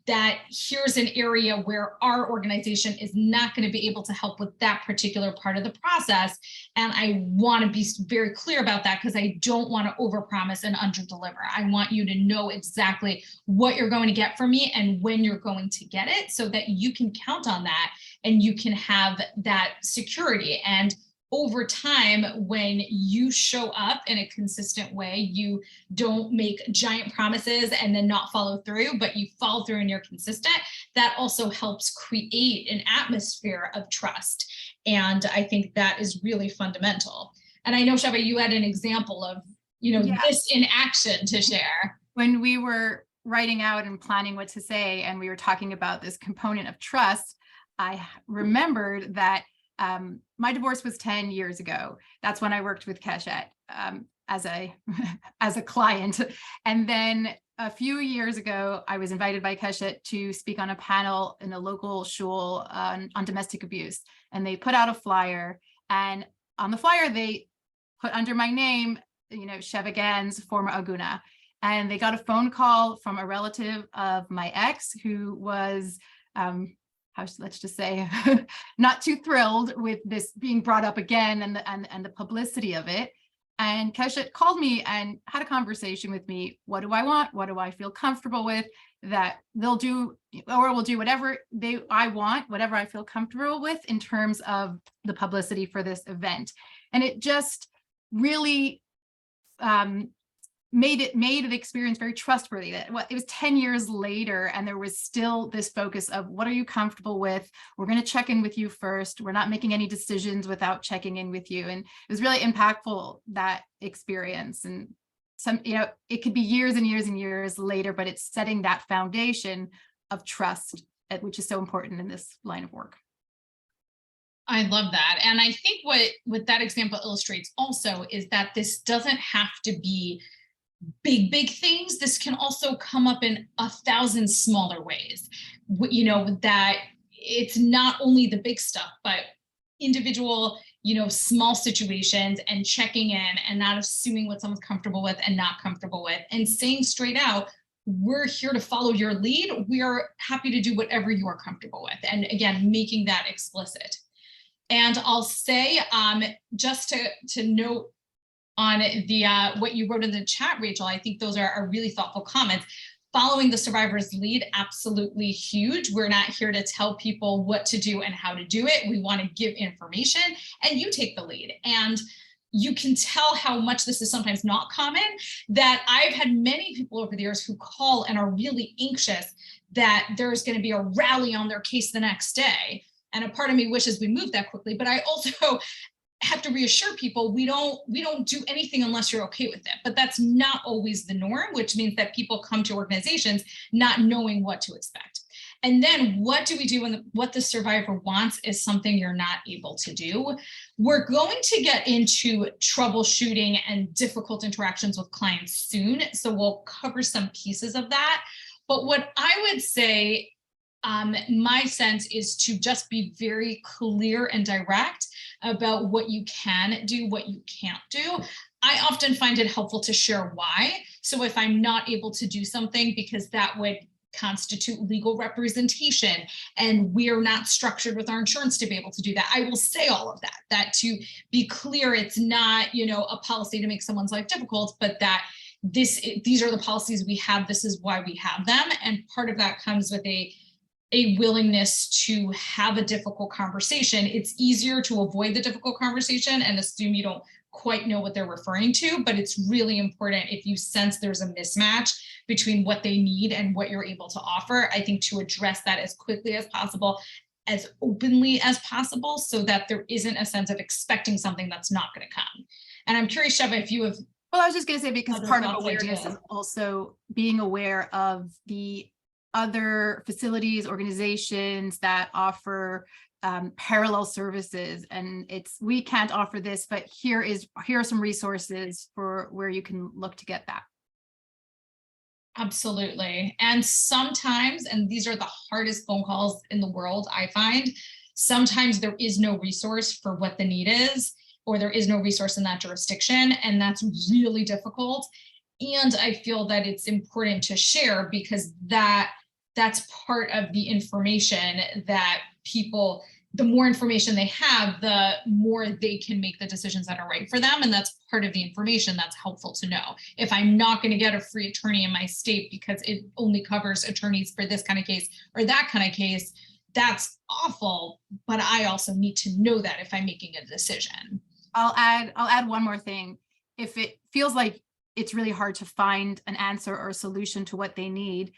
that here's an area where our organization is not going to be able to help with that particular part of the process. And I want to be very clear about that, because I don't want to overpromise and underdeliver. I want you to know exactly what you're going to get from me and when you're going to get it, so that you can count on that and you can have that security. And over time, when you show up in a consistent way, you don't make giant promises and then not follow through, but you follow through and you're consistent. That also helps create an atmosphere of trust. And I think that is really fundamental. And I know, Sheva, you had an example of, this in action to share. When we were writing out and planning what to say, and we were talking about this component of trust, I remembered that my divorce was 10 years ago. That's when I worked with Keshet as a client. And then a few years ago, I was invited by Keshet to speak on a panel in a local shul on domestic abuse. And they put out a flyer, and on the flyer, they put under my name, Sheva Ganz, former Aguna. And they got a phone call from a relative of my ex who was, let's just say, not too thrilled with this being brought up again and the publicity of it. And Keshet called me and had a conversation with me. What do I want? What do I feel comfortable with? That they'll do, or will do whatever I want, whatever I feel comfortable with in terms of the publicity for this event. And it just really made the experience very trustworthy. That it was 10 years later, and there was still this focus of, what are you comfortable with? We're going to check in with you first. We're not making any decisions without checking in with you. And it was really impactful, that experience. And it could be years and years and years later, but it's setting that foundation of trust, which is so important in this line of work. I love that. And I think what that example illustrates also is that this doesn't have to be big things. This can also come up in 1,000 smaller ways, that it's not only the big stuff, but individual, small situations, and checking in and not assuming what someone's comfortable with and not comfortable with, and saying straight out, we're here to follow your lead. We are happy to do whatever you are comfortable with. And again, making that explicit. And I'll say, just to note on the what you wrote in the chat, Rachel, I think those are really thoughtful comments. Following the survivor's lead, absolutely huge. We're not here to tell people what to do and how to do it. We want to give information, and you take the lead. And you can tell how much this is sometimes not common, that I've had many people over the years who call and are really anxious that there's going to be a rally on their case the next day. And a part of me wishes we moved that quickly, but I also have to reassure people we don't do anything unless you're okay with it. But that's not always the norm, which means that people come to organizations not knowing what to expect. And then what do we do when what the survivor wants is something you're not able to do? We're going to get into troubleshooting and difficult interactions with clients soon, so we'll cover some pieces of that. But what I would say, my sense is to just be very clear and direct about what you can do, what you can't do. I often find it helpful to share why. So if I'm not able to do something because that would constitute legal representation and we're not structured with our insurance to be able to do that, I will say all of that to be clear, it's not, a policy to make someone's life difficult, but that these are the policies we have, this is why we have them. And part of that comes with a willingness to have a difficult conversation. It's easier to avoid the difficult conversation and assume you don't quite know what they're referring to, but it's really important if you sense there's a mismatch between what they need and what you're able to offer, I think, to address that as quickly as possible, as openly as possible, so that there isn't a sense of expecting something that's not going to come. And I'm curious, Sheva, if you have... Well, I was just going to say, because part of awareness is also being aware of the other facilities, organizations that offer parallel services, and we can't offer this, but here are some resources for where you can look to get that. Absolutely. And sometimes, and these are the hardest phone calls in the world, I find, sometimes there is no resource for what the need is, or there is no resource in that jurisdiction, and that's really difficult. And I feel that it's important to share, because that's part of the information that people, the more information they have, the more they can make the decisions that are right for them. And that's part of the information that's helpful to know. If I'm not going to get a free attorney in my state because it only covers attorneys for this kind of case or that kind of case, that's awful. But I also need to know that if I'm making a decision. I'll add one more thing. If it feels like it's really hard to find an answer or a solution to what they need,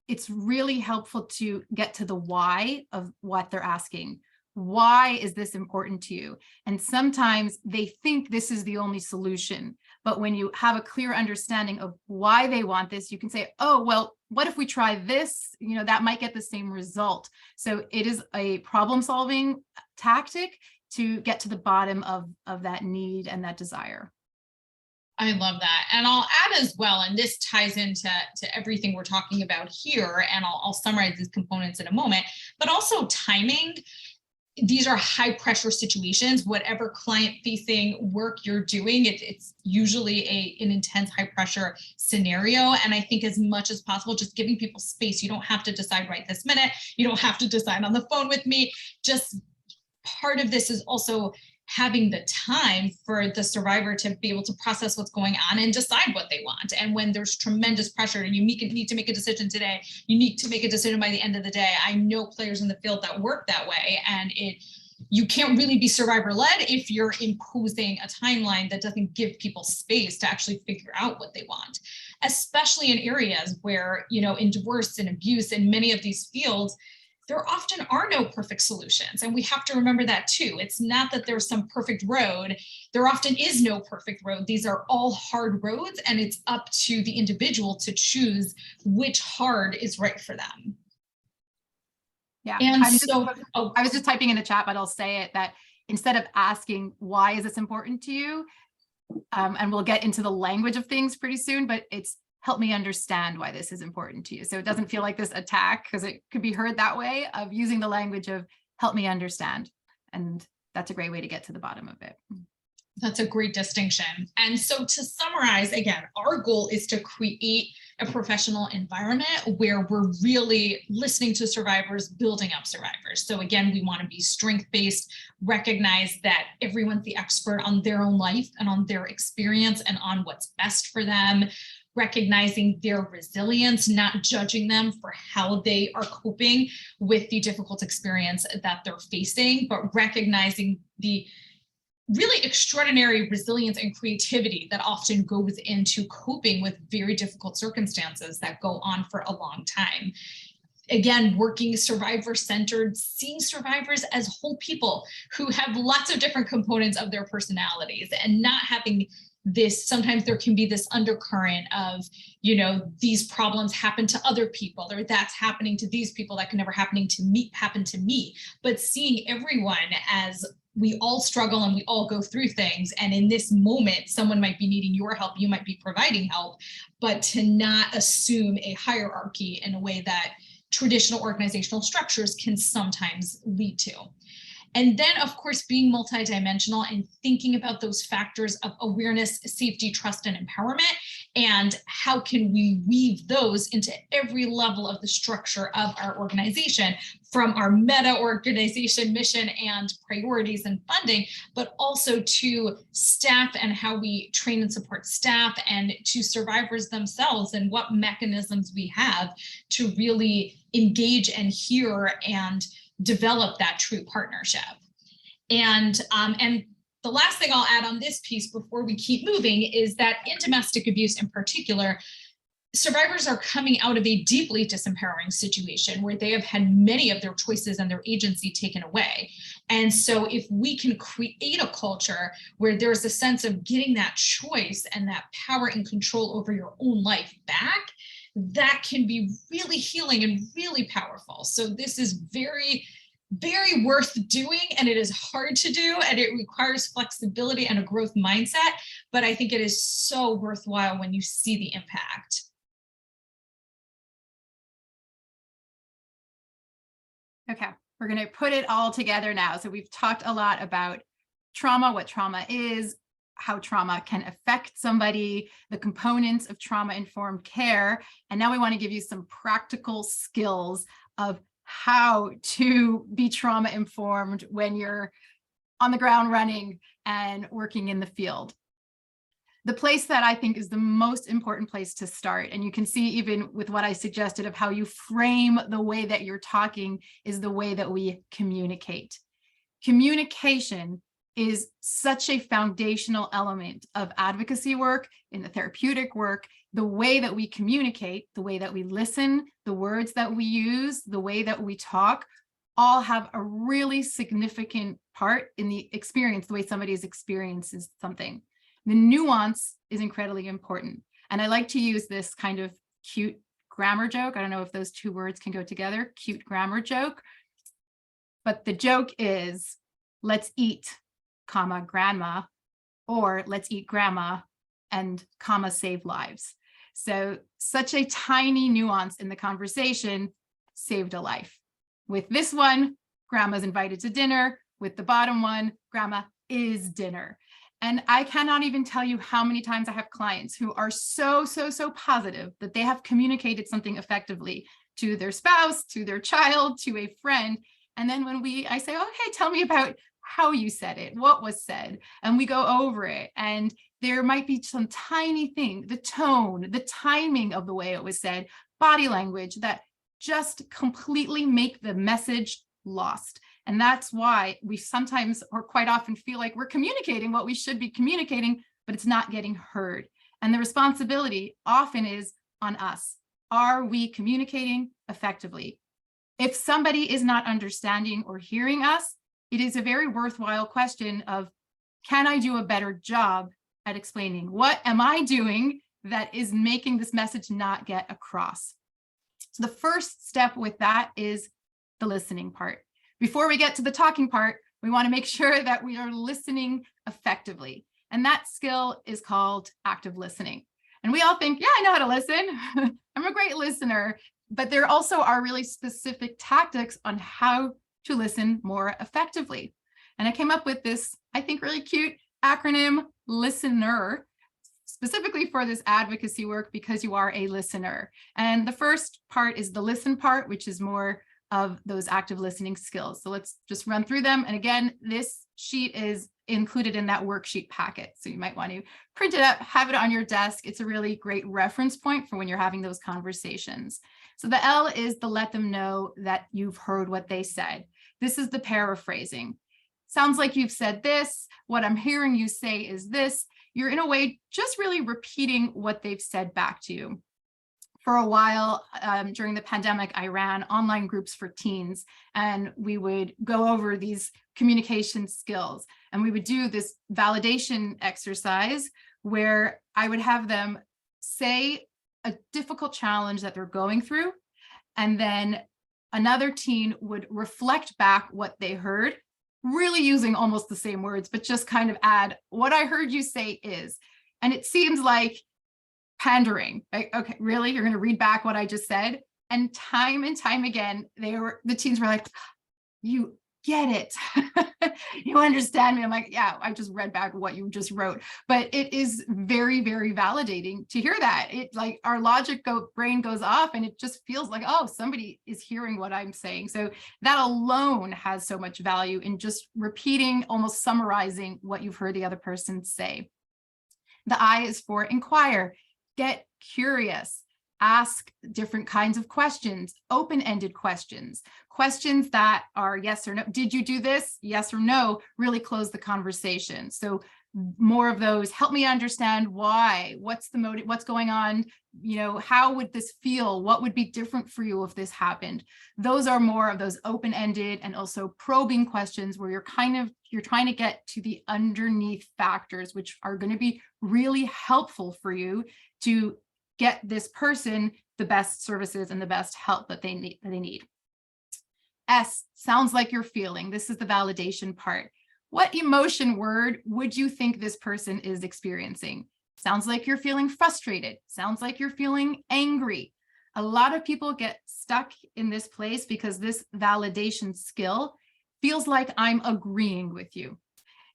it's really helpful to get to the why of what they're asking. Why is this important to you? And sometimes they think this is the only solution, but when you have a clear understanding of why they want this, you can say, oh, well, what if we try this? That might get the same result. So it is a problem solving tactic to get to the bottom of that need and that desire. I love that. And I'll add as well, and this ties into everything we're talking about here, and I'll summarize these components in a moment, but also timing. These are high pressure situations. Whatever client facing work you're doing, it's usually an intense high pressure scenario. And I think as much as possible, just giving people space. You don't have to decide right this minute. You don't have to decide on the phone with me. Just part of this is also having the time for the survivor to be able to process what's going on and decide what they want. And when there's tremendous pressure and you need to make a decision today, you need to make a decision by the end of the day. I know players in the field that work that way, and you can't really be survivor-led if you're imposing a timeline that doesn't give people space to actually figure out what they want, especially in areas where, in divorce and abuse and many of these fields, there often are no perfect solutions. And we have to remember that too. It's not that there's some perfect road. There often is no perfect road. These are all hard roads, and it's up to the individual to choose which hard is right for them. Yeah. And I was just typing in the chat, but I'll say it, that instead of asking, why is this important to you? And we'll get into the language of things pretty soon, but it's, help me understand why this is important to you. So it doesn't feel like this attack, because it could be heard that way, of using the language of help me understand. And that's a great way to get to the bottom of it. That's a great distinction. And so to summarize, again, our goal is to create a professional environment where we're really listening to survivors, building up survivors. So again, we want to be strength-based, recognize that everyone's the expert on their own life and on their experience and on what's best for them, recognizing their resilience, not judging them for how they are coping with the difficult experience that they're facing, but recognizing the really extraordinary resilience and creativity that often goes into coping with very difficult circumstances that go on for a long time. Again, working survivor-centered, seeing survivors as whole people who have lots of different components of their personalities, and not having this, sometimes there can be this undercurrent of, these problems happen to other people, or that's happening to these people, that can never happen to me. But seeing everyone as we all struggle and we all go through things. And in this moment, someone might be needing your help, you might be providing help, but to not assume a hierarchy in a way that traditional organizational structures can sometimes lead to. And then, of course, being multidimensional and thinking about those factors of awareness, safety, trust, and empowerment, and how can we weave those into every level of the structure of our organization, from our meta organization mission and priorities and funding, but also to staff and how we train and support staff, and to survivors themselves and what mechanisms we have to really engage and hear and develop that true partnership. And the last thing I'll add on this piece before we keep moving is that in domestic abuse in particular, survivors are coming out of a deeply disempowering situation where they have had many of their choices and their agency taken away. And so if we can create a culture where there's a sense of getting that choice and that power and control over your own life back, that can be really healing and really powerful. So this is very, very worth doing, and it is hard to do, and it requires flexibility and a growth mindset, but I think it is so worthwhile when you see the impact. Okay, we're going to put it all together now. So we've talked a lot about trauma, what trauma is, how trauma can affect somebody, the components of trauma-informed care. And now we want to give you some practical skills of how to be trauma-informed when you're on the ground running and working in the field. The place that I think is the most important place to start, and you can see even with what I suggested of how you frame the way that you're talking, is the way that we communicate. Communication is such a foundational element of advocacy work, in the therapeutic work. The way that we communicate, the way that we listen, the words that we use, the way that we talk, all have a really significant part in the experience, the way somebody's experiences something. The nuance is incredibly important. And I like to use this kind of cute grammar joke. I don't know if those two words can go together, cute grammar joke. But the joke is, let's eat, comma, grandma, or let's eat grandma and comma, save lives. So such a tiny nuance in the conversation saved a life. With this one, grandma's invited to dinner. With the bottom one, grandma is dinner. And I cannot even tell you how many times I have clients who are so positive that they have communicated something effectively to their spouse, to their child, to a friend. And then when I say, okay, tell me about how you said it, what was said, and we go over it. And there might be some tiny thing, the tone, the timing of the way it was said, body language that just completely make the message lost. And that's why we sometimes or quite often feel like we're communicating what we should be communicating, but it's not getting heard. And the responsibility often is on us. Are we communicating effectively? If somebody is not understanding or hearing us, it is a very worthwhile question of, can I do a better job at explaining? What am I doing that is making this message not get across? So the first step with that is the listening part. Before we get to the talking part, we want to make sure that we are listening effectively. And that skill is called active listening. And we all think, yeah, I know how to listen. I'm a great listener. But there also are really specific tactics on how to listen more effectively. And I came up with this, I think, really cute acronym, LISTENER, specifically for this advocacy work because you are a listener. And the first part is the listen part, which is more of those active listening skills. So let's just run through them. And again, this sheet is included in that worksheet packet. So you might want to print it up, have it on your desk. It's a really great reference point for when you're having those conversations. So the L is the let them know that you've heard what they said. This is the paraphrasing. Sounds like you've said this. What I'm hearing you say is this. You're in a way just really repeating what they've said back to you. For a while during the pandemic, I ran online groups for teens, and we would go over these communication skills, and we would do this validation exercise where I would have them say a difficult challenge that they're going through, and then another teen would reflect back what they heard, really using almost the same words, but just kind of add what I heard you say is. And it seems like pandering. Like, okay, really? You're going to read back what I just said? And time again, the teens were like, you get it. You understand me. I'm like, yeah, I just read back what you just wrote. But it is very, very validating to hear that. It like our brain goes off and it just feels like, oh, somebody is hearing what I'm saying. So that alone has so much value in just repeating, almost summarizing what you've heard the other person say. The I is for inquire. Get curious, ask different kinds of questions, open-ended questions, questions that are yes or no. Did you do this? Yes or no, really close the conversation. So more of those, help me understand why, what's the motive, what's going on, how would this feel? What would be different for you if this happened? Those are more of those open-ended and also probing questions where you're trying to get to the underneath factors, which are going to be really helpful for you to get this person the best services and the best help that they need. S, sounds like you're feeling. This is the validation part. What emotion word would you think this person is experiencing? Sounds like you're feeling frustrated. Sounds like you're feeling angry. A lot of people get stuck in this place because this validation skill feels like I'm agreeing with you.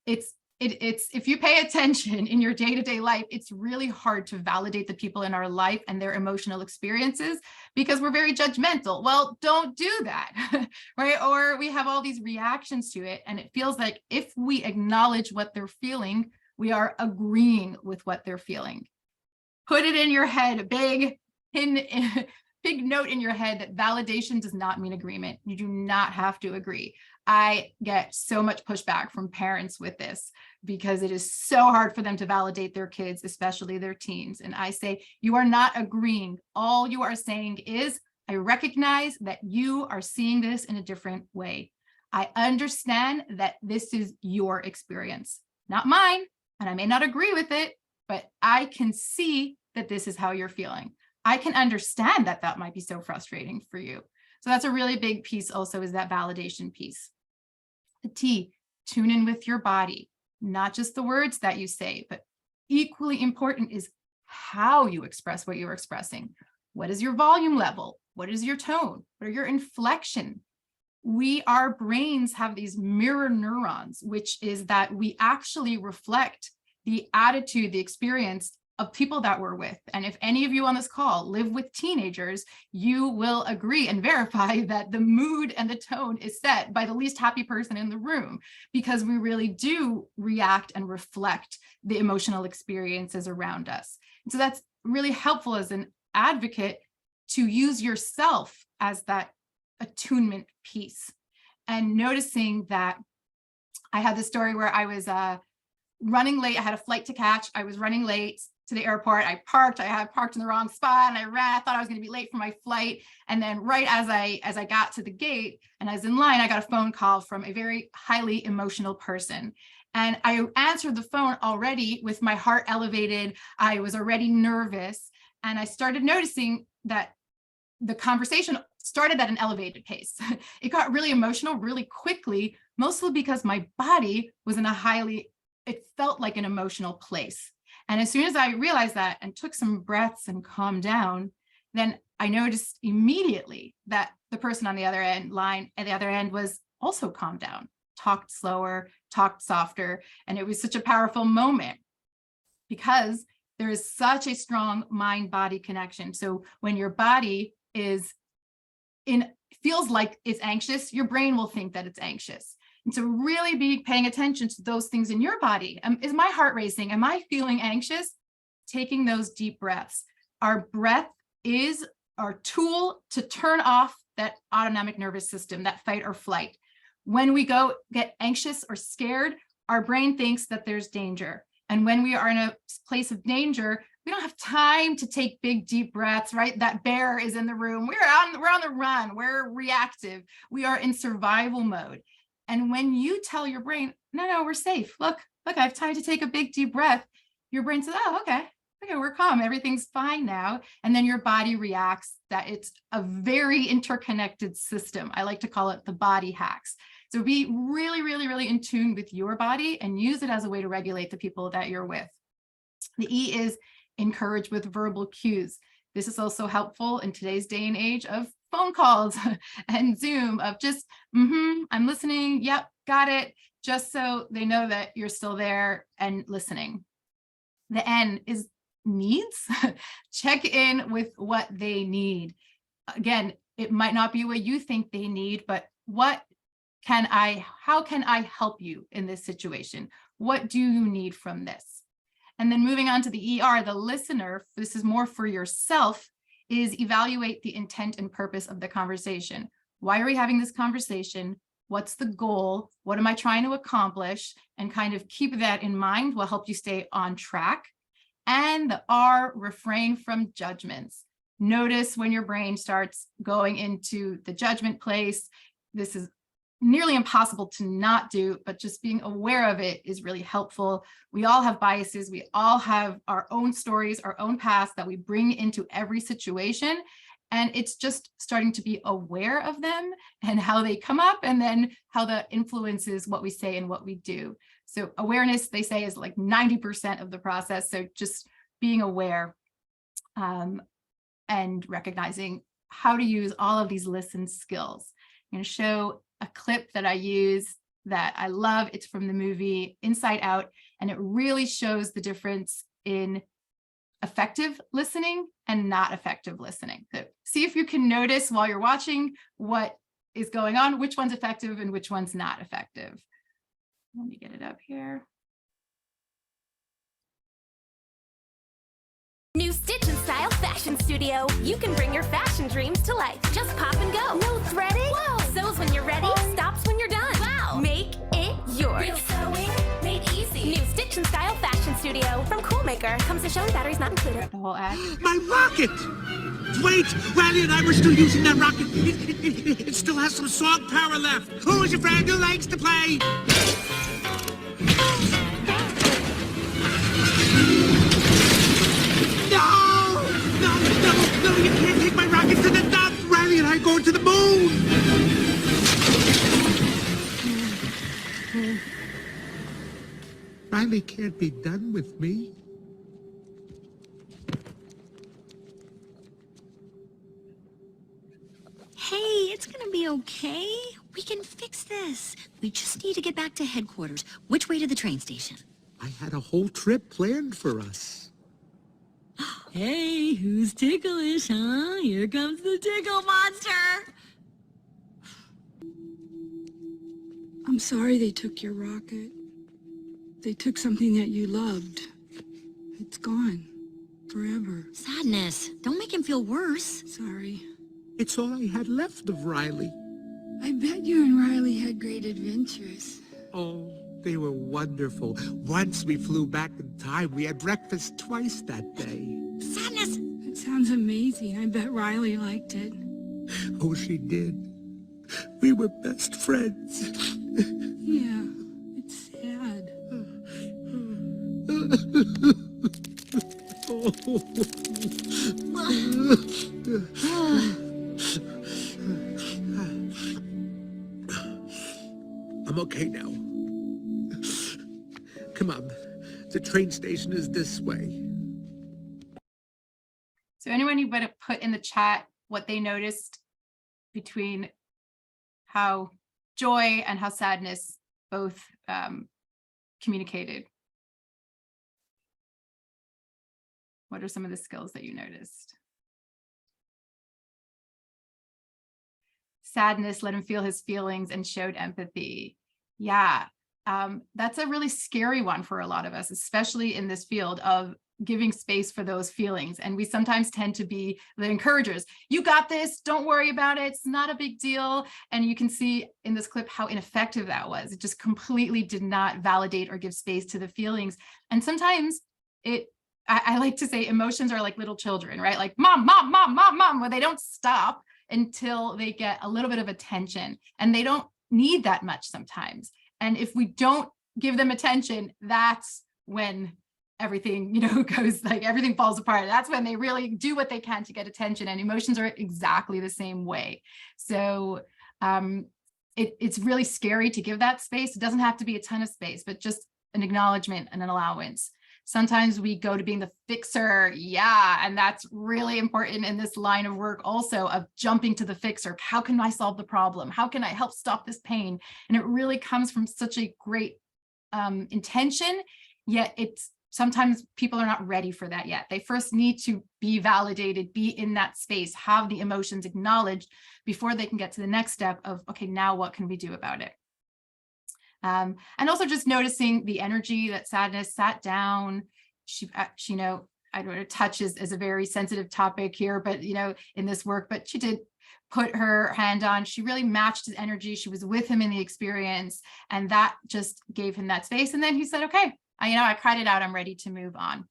It's if you pay attention in your day-to-day life, it's really hard to validate the people in our life and their emotional experiences because we're very judgmental. Well, don't do that, right? Or we have all these reactions to it. And it feels like if we acknowledge what they're feeling, we are agreeing with what they're feeling. Put it in your head, big note in your head that validation does not mean agreement. You do not have to agree. I get so much pushback from parents with this because it is so hard for them to validate their kids, especially their teens. And I say, you are not agreeing. All you are saying is, I recognize that you are seeing this in a different way. I understand that this is your experience, not mine, and I may not agree with it, but I can see that this is how you're feeling. I can understand that that might be so frustrating for you. So that's a really big piece also, is that validation piece. The T, tune in with your body, not just the words that you say, but equally important is how you express what you're expressing. What is your volume level? What is your tone? What are your inflection? Our brains have these mirror neurons, which is that we actually reflect the attitude, the experience of people that we're with. And if any of you on this call live with teenagers, you will agree and verify that the mood and the tone is set by the least happy person in the room, because we really do react and reflect the emotional experiences around us. And so that's really helpful as an advocate to use yourself as that attunement piece. And noticing that I had this story where I was running late. I had a flight to catch. I was running late to the airport. I had parked in the wrong spot, and I ran. I thought I was going to be late for my flight. And then right as I got to the gate and I was in line, I got a phone call from a very highly emotional person. And I answered the phone already with my heart elevated. I was already nervous. And I started noticing that the conversation started at an elevated pace. It got really emotional really quickly, mostly because my body was in it felt like an emotional place. And as soon as I realized that and took some breaths and calmed down, then I noticed immediately that the person on the other end was also calmed down, talked slower, talked softer. And it was such a powerful moment because there is such a strong mind-body connection. So when your body feels like it's anxious, your brain will think that it's anxious. And so really be paying attention to those things in your body. Is my heart racing? Am I feeling anxious? Taking those deep breaths. Our breath is our tool to turn off that autonomic nervous system, that fight or flight. When we get anxious or scared, our brain thinks that there's danger. And when we are in a place of danger, we don't have time to take big, deep breaths, right? That bear is in the room. We're on the run. We're reactive. We are in survival mode. And when you tell your brain, no, we're safe. Look, I have time to take a big, deep breath. Your brain says, oh, okay, we're calm. Everything's fine now. And then your body reacts that it's a very interconnected system. I like to call it the body hacks. So be really, really, really in tune with your body and use it as a way to regulate the people that you're with. The E is encourage with verbal cues. This is also helpful in today's day and age of phone calls and Zoom, of just, I'm listening. Yep, got it. Just so they know that you're still there and listening. The N is needs. Check in with what they need. Again, it might not be what you think they need, but how can I help you in this situation? What do you need from this? And then moving on to the ER, the listener, this is more for yourself, is evaluate the intent and purpose of the conversation. Why are we having this conversation? What's the goal? What am I trying to accomplish? And kind of keep that in mind will help you stay on track. And the R, refrain from judgments. Notice when your brain starts going into the judgment place. This is nearly impossible to not do, but just being aware of it is really helpful. We all have biases. We all have our own stories, our own past that we bring into every situation. And it's just starting to be aware of them and how they come up, and then how that influences what we say and what we do. So awareness, they say, is like 90% of the process. So just being aware and recognizing how to use all of these listen skills. I'm going to show a clip that I use that I love. It's from the movie Inside Out, and it really shows the difference in effective listening and not effective listening. So see if you can notice while you're watching what is going on, which one's effective and which one's not effective. Let me get it up here. New Stitch and Style Fashion Studio. You can bring your fashion dreams to life. Just pop and go. No threading. Whoa. Sews when you're ready. Stops when you're done. Wow. Make it yours. Real sewing made easy. New Stitch and Style Fashion Studio from Coolmaker. Comes with showing batteries not included. The whole ad. My rocket! Wait, Riley and I were still using that rocket. It still has some song power left. Who is your friend who likes to play? No! No! Riley can't be done with me. Hey, it's gonna be okay. We can fix this. We just need to get back to headquarters. Which way to the train station? I had a whole trip planned for us. Hey, who's ticklish, huh? Here comes the tickle monster! I'm sorry they took your rocket. They took something that you loved. It's gone. Forever. Sadness. Don't make him feel worse. Sorry. It's all I had left of Riley. I bet you and Riley had great adventures. Oh, they were wonderful. Once we flew back in time. We had breakfast twice that day. Sadness! It sounds amazing. I bet Riley liked it. Oh, she did. We were best friends. Yeah, it's sad. I'm okay now. Come on. The train station is this way. So anyone who would have put in the chat what they noticed between how joy and how sadness both communicated? What are some of the skills that you noticed? Sadness, let him feel his feelings and showed empathy. Yeah, that's a really scary one for a lot of us, especially in this field of giving space for those feelings. And we sometimes tend to be the encouragers. You got this, don't worry about it, it's not a big deal. And you can see in this clip how ineffective that was. It just completely did not validate or give space to the feelings. And sometimes I like to say emotions are like little children, right? Like mom, mom, mom, mom, mom, where they don't stop until they get a little bit of attention, and they don't need that much sometimes. And if we don't give them attention, that's when everything, goes like everything falls apart. That's when they really do what they can to get attention, and emotions are exactly the same way. So it's really scary to give that space. It doesn't have to be a ton of space, but just an acknowledgement and an allowance. Sometimes we go to being the fixer. Yeah. And that's really important in this line of work also, of jumping to the fixer. How can I solve the problem? How can I help stop this pain? And it really comes from such a great intention, yet sometimes people are not ready for that yet. They first need to be validated, be in that space, have the emotions acknowledged before they can get to the next step of, okay, now what can we do about it? And also just noticing the energy that sadness sat down. She I don't know, touch is a very sensitive topic here, but in this work, but she did put her hand on, she really matched his energy. She was with him in the experience, and that just gave him that space. And then he said, okay, I cried it out. I'm ready to move on.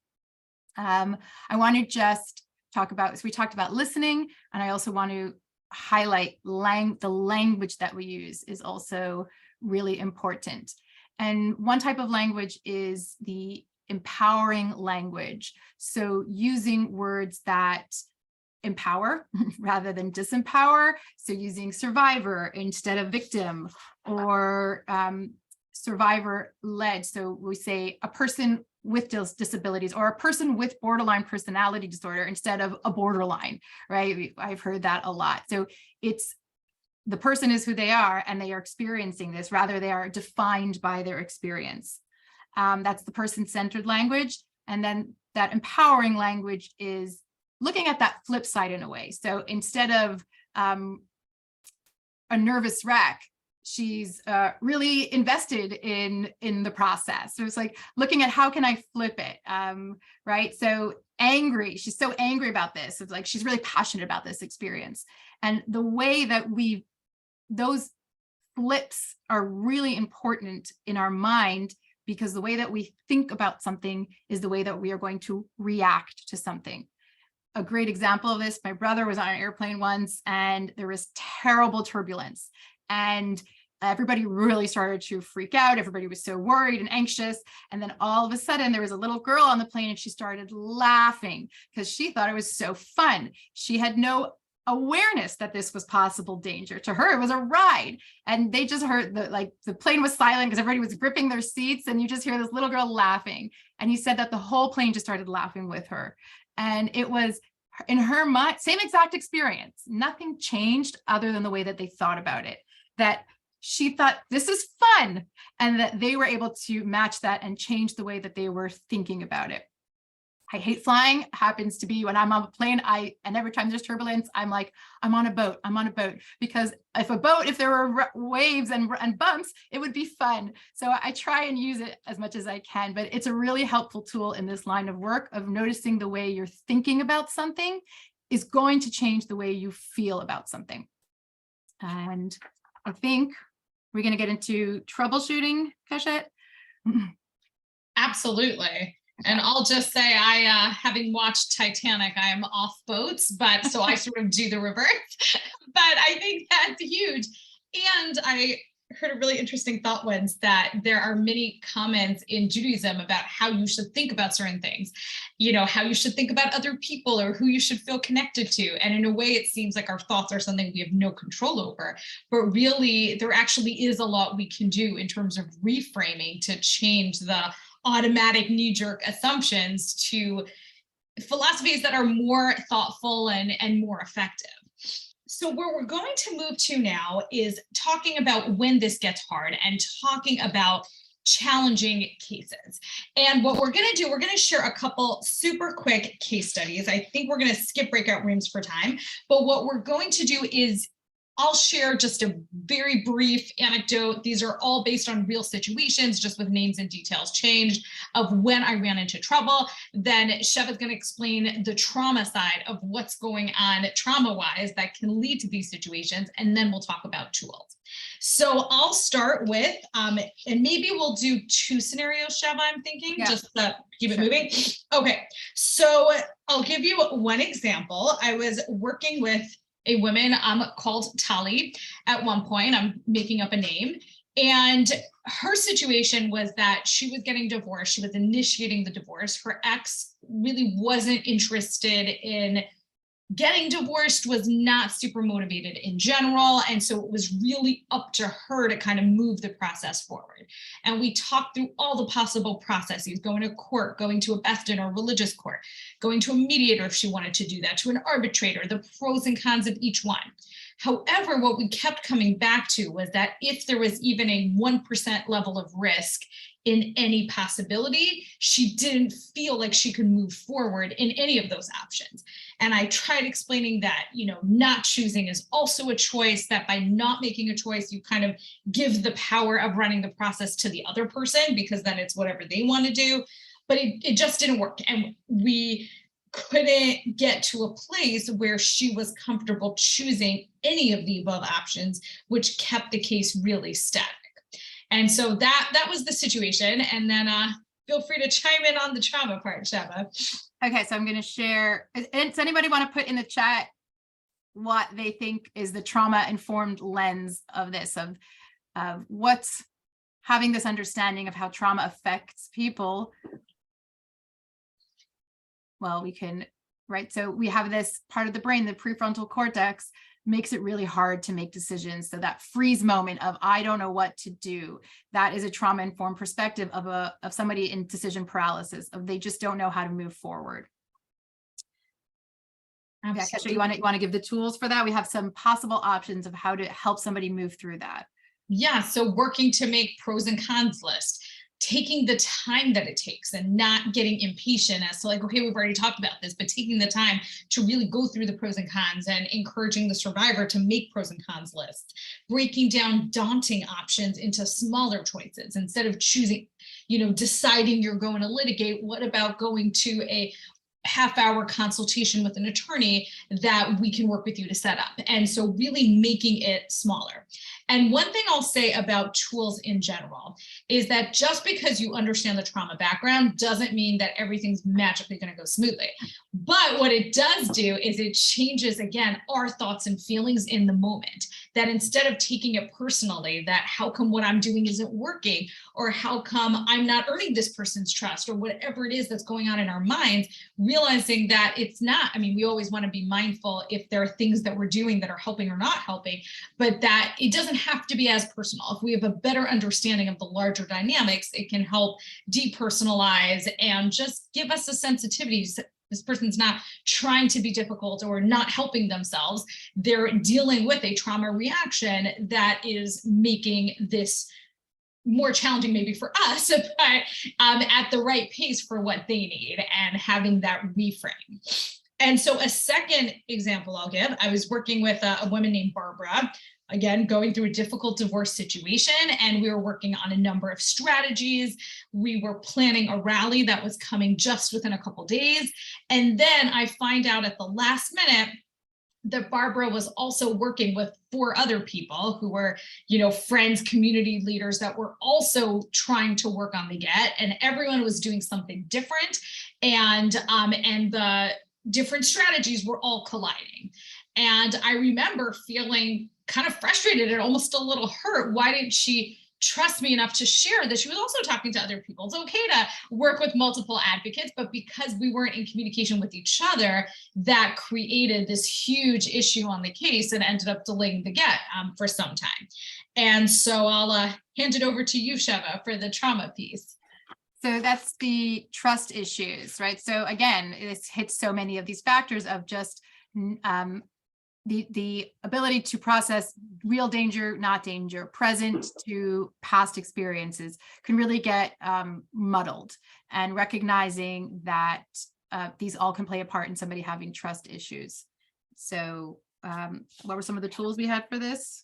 I want to just talk about, so we talked about listening, and I also want to highlight the language that we use is also really important. And one type of language is the empowering language. So using words that empower rather than disempower. So using survivor instead of victim, or survivor-led. So we say a person with disabilities, or a person with borderline personality disorder instead of a borderline, right? I've heard that a lot. So it's the person is who they are, and they are experiencing this, rather they are defined by their experience. That's the person-centered language. And then that empowering language is looking at that flip side in a way. So instead of a nervous wreck, she's really invested in the process. So it's like looking at how can I flip it, right? So angry, she's so angry about this. It's like she's really passionate about this experience. And the way that those flips are really important in our mind, because the way that we think about something is the way that we are going to react to something. A great example of this, my brother was on an airplane once, and there was terrible turbulence, and everybody really started to freak out. Everybody was so worried and anxious. And then all of a sudden there was a little girl on the plane, and she started laughing because she thought it was so fun. She had no awareness that this was possible danger. To her, it was a ride. And they just heard the plane was silent because everybody was gripping their seats, and you just hear this little girl laughing. And he said that the whole plane just started laughing with her. And it was, in her mind, same exact experience. Nothing changed other than the way that they thought about it. That she thought, this is fun. And that they were able to match that and change the way that they were thinking about it. I hate flying. Happens to be when I'm on a plane, and every time there's turbulence, I'm like, I'm on a boat, because if there were waves and bumps, it would be fun. So I try and use it as much as I can, but it's a really helpful tool in this line of work of noticing the way you're thinking about something is going to change the way you feel about something. And I think we're going to get into troubleshooting, Keshet. Absolutely. And I'll just say, having watched Titanic, I am off boats, but so I sort of do the reverse, but I think that's huge. And I heard a really interesting thought once that there are many comments in Judaism about how you should think about certain things, how you should think about other people or who you should feel connected to. And in a way, it seems like our thoughts are something we have no control over, but really there actually is a lot we can do in terms of reframing to change the automatic knee-jerk assumptions to philosophies that are more thoughtful and more effective. So where we're going to move to now is talking about when this gets hard and talking about challenging cases. And what we're going to do, we're going to share a couple super quick case studies. I think we're going to skip breakout rooms for time, but what we're going to do is I'll share just a very brief anecdote. These are all based on real situations, just with names and details changed, of when I ran into trouble. Then Sheva is going to explain the trauma side of what's going on trauma-wise that can lead to these situations, and then we'll talk about tools. So I'll start with, and maybe we'll do 2 scenarios, Sheva, I'm thinking, just to keep it moving. Okay, so I'll give you one example. I was working with a woman called Tali at one point. I'm making up a name. And her situation was that she was getting divorced. She was initiating the divorce. Her ex really wasn't interested in getting divorced, was not super motivated in general. And so it was really up to her to kind of move the process forward. And we talked through all the possible processes, going to court, going to a Beth-Din or religious court, going to a mediator if she wanted to do that, to an arbitrator, the pros and cons of each one. However, what we kept coming back to was that if there was even a 1% level of risk in any possibility, she didn't feel like she could move forward in any of those options. And I tried explaining that, not choosing is also a choice, that by not making a choice, you kind of give the power of running the process to the other person, because then it's whatever they want to do. But it just didn't work. And we couldn't get to a place where she was comfortable choosing any of the above options, which kept the case really static. And so that was the situation. And then feel free to chime in on the trauma part, Sheva. Okay, so I'm going to share. Does anybody want to put in the chat what they think is the trauma-informed lens of this, of what's having this understanding of how trauma affects people? Well, we can, right? So we have this part of the brain, the prefrontal cortex, makes it really hard to make decisions. So that freeze moment of, I don't know what to do, that is a trauma-informed perspective of somebody in decision paralysis, of they just don't know how to move forward. Yeah, Keshet, you want to give the tools for that? We have some possible options of how to help somebody move through that. Yeah, so working to make pros and cons lists, taking the time that it takes and not getting impatient as to like, okay, we've already talked about this, but taking the time to really go through the pros and cons and encouraging the survivor to make pros and cons lists, breaking down daunting options into smaller choices instead of choosing, deciding you're going to litigate. What about going to a half-hour consultation with an attorney that we can work with you to set up? And so really making it smaller. And one thing I'll say about tools in general is that just because you understand the trauma background doesn't mean that everything's magically going to go smoothly. But what it does do is it changes, again, our thoughts and feelings in the moment. that instead of taking it personally, that how come what I'm doing isn't working, or how come I'm not earning this person's trust, or whatever it is that's going on in our minds, realizing that it's not, I mean, we always want to be mindful if there are things that we're doing that are helping or not helping, but that it doesn't have to be as personal. If we have a better understanding of the larger dynamics, it can help depersonalize and just give us a sensitivity. This person's not trying to be difficult or not helping themselves. They're dealing with a trauma reaction that is making this more challenging maybe for us, but at the right pace for what they need, and having that reframe. And so a second example I'll give, I was working with a woman named Barbara, again, going through a difficult divorce situation, and we were working on a number of strategies. We were planning a rally that was coming just within a couple days. And then I find out at the last minute that Barbara was also working with 4 other people who were, friends, community leaders that were also trying to work on the get, and everyone was doing something different. And the different strategies were all colliding. And I remember feeling kind of frustrated and almost a little hurt. Why didn't she trust me enough to share that she was also talking to other people? It's okay to work with multiple advocates, but because we weren't in communication with each other, that created this huge issue on the case and ended up delaying the get for some time. And so I'll hand it over to you, Sheva, for the trauma piece. So that's the trust issues, right? So again, it hits so many of these factors of just the ability to process real danger, not danger, present to past experiences can really get muddled, and recognizing that these all can play a part in somebody having trust issues. So what were some of the tools we had for this?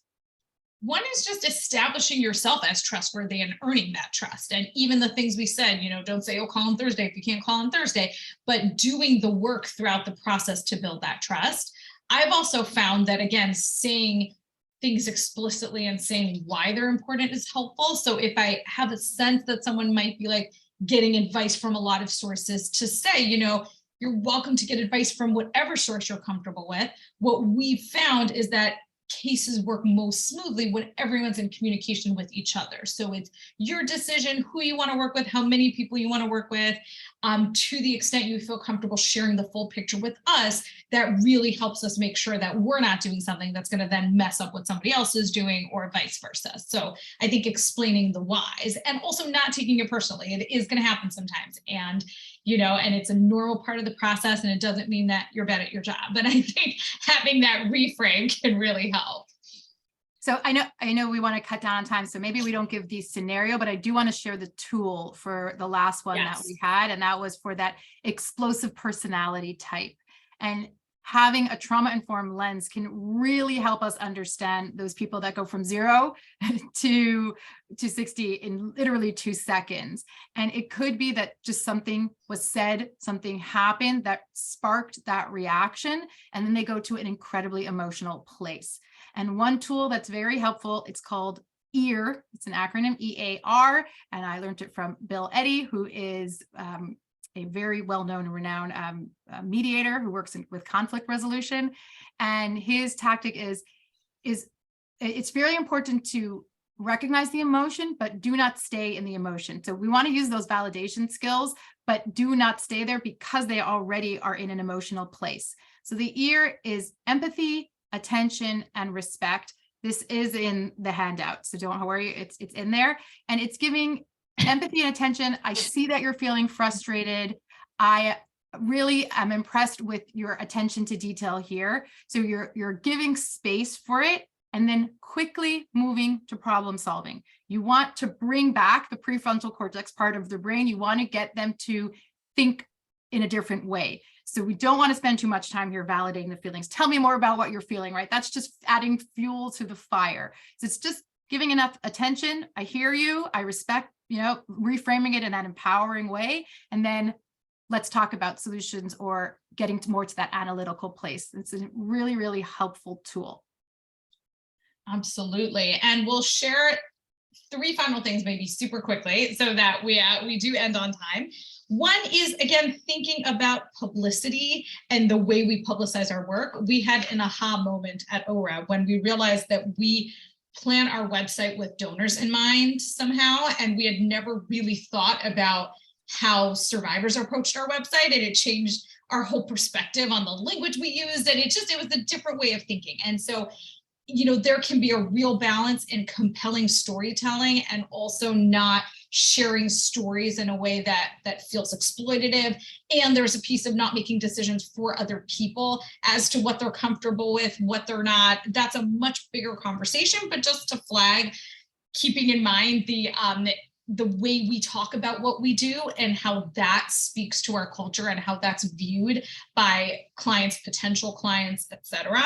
One is just establishing yourself as trustworthy and earning that trust. And even the things we said, don't say, oh, call on Thursday if you can't call on Thursday, but doing the work throughout the process to build that trust. I've also found that, again, saying things explicitly and saying why they're important is helpful. So if I have a sense that someone might be like getting advice from a lot of sources, to say, you're welcome to get advice from whatever source you're comfortable with. What we've found is that cases work most smoothly when everyone's in communication with each other. So it's your decision who you want to work with, how many people you want to work with, to the extent you feel comfortable sharing the full picture with us. That really helps us make sure that we're not doing something that's going to then mess up what somebody else is doing, or vice versa. So I think explaining the whys, and also not taking it personally. It is going to happen sometimes, and and it's a normal part of the process, and it doesn't mean that you're bad at your job. But I think having that reframe can really help. So I know we want to cut down on time, so maybe we don't give the scenario, but I do want to share the tool for the last one that we had, and that was for that explosive personality type. And having a trauma-informed lens can really help us understand those people that go from 0 to 60 in literally 2 seconds. And it could be that just something was said, something happened that sparked that reaction, and then they go to an incredibly emotional place. And one tool that's very helpful, it's called EAR. It's an acronym, EAR, and I learned it from Bill Eddy, who is a very well-known and renowned mediator who works with conflict resolution. And his tactic is it's very important to recognize the emotion, but do not stay in the emotion. So we want to use those validation skills, but do not stay there, because they already are in an emotional place. So the EAR is empathy, attention, and respect. This is in the handout, so don't worry, it's in there. And it's giving empathy and attention. I see that you're feeling frustrated. I really am impressed with your attention to detail here. So you're giving space for it, and then quickly moving to problem solving. You want to bring back the prefrontal cortex part of the brain. You want to get them to think in a different way. So we don't want to spend too much time here validating the feelings. Tell me more about what you're feeling, right? That's just adding fuel to the fire. So it's just giving enough attention. I hear you. I respect, reframing it in that empowering way. And then let's talk about solutions, or getting more to that analytical place. It's a really, really helpful tool. Absolutely. And we'll share three final things, maybe super quickly, so that we do end on time. One is, again, thinking about publicity and the way we publicize our work. We had an aha moment at ORA when we realized that we plan our website with donors in mind somehow, and we had never really thought about how survivors approached our website, and it changed our whole perspective on the language we used, and it was a different way of thinking. And so, there can be a real balance in compelling storytelling and also not sharing stories in a way that feels exploitative. And there's a piece of not making decisions for other people as to what they're comfortable with, what they're not. That's a much bigger conversation, but just to flag, keeping in mind the way we talk about what we do and how that speaks to our culture and how that's viewed by clients, potential clients, et cetera.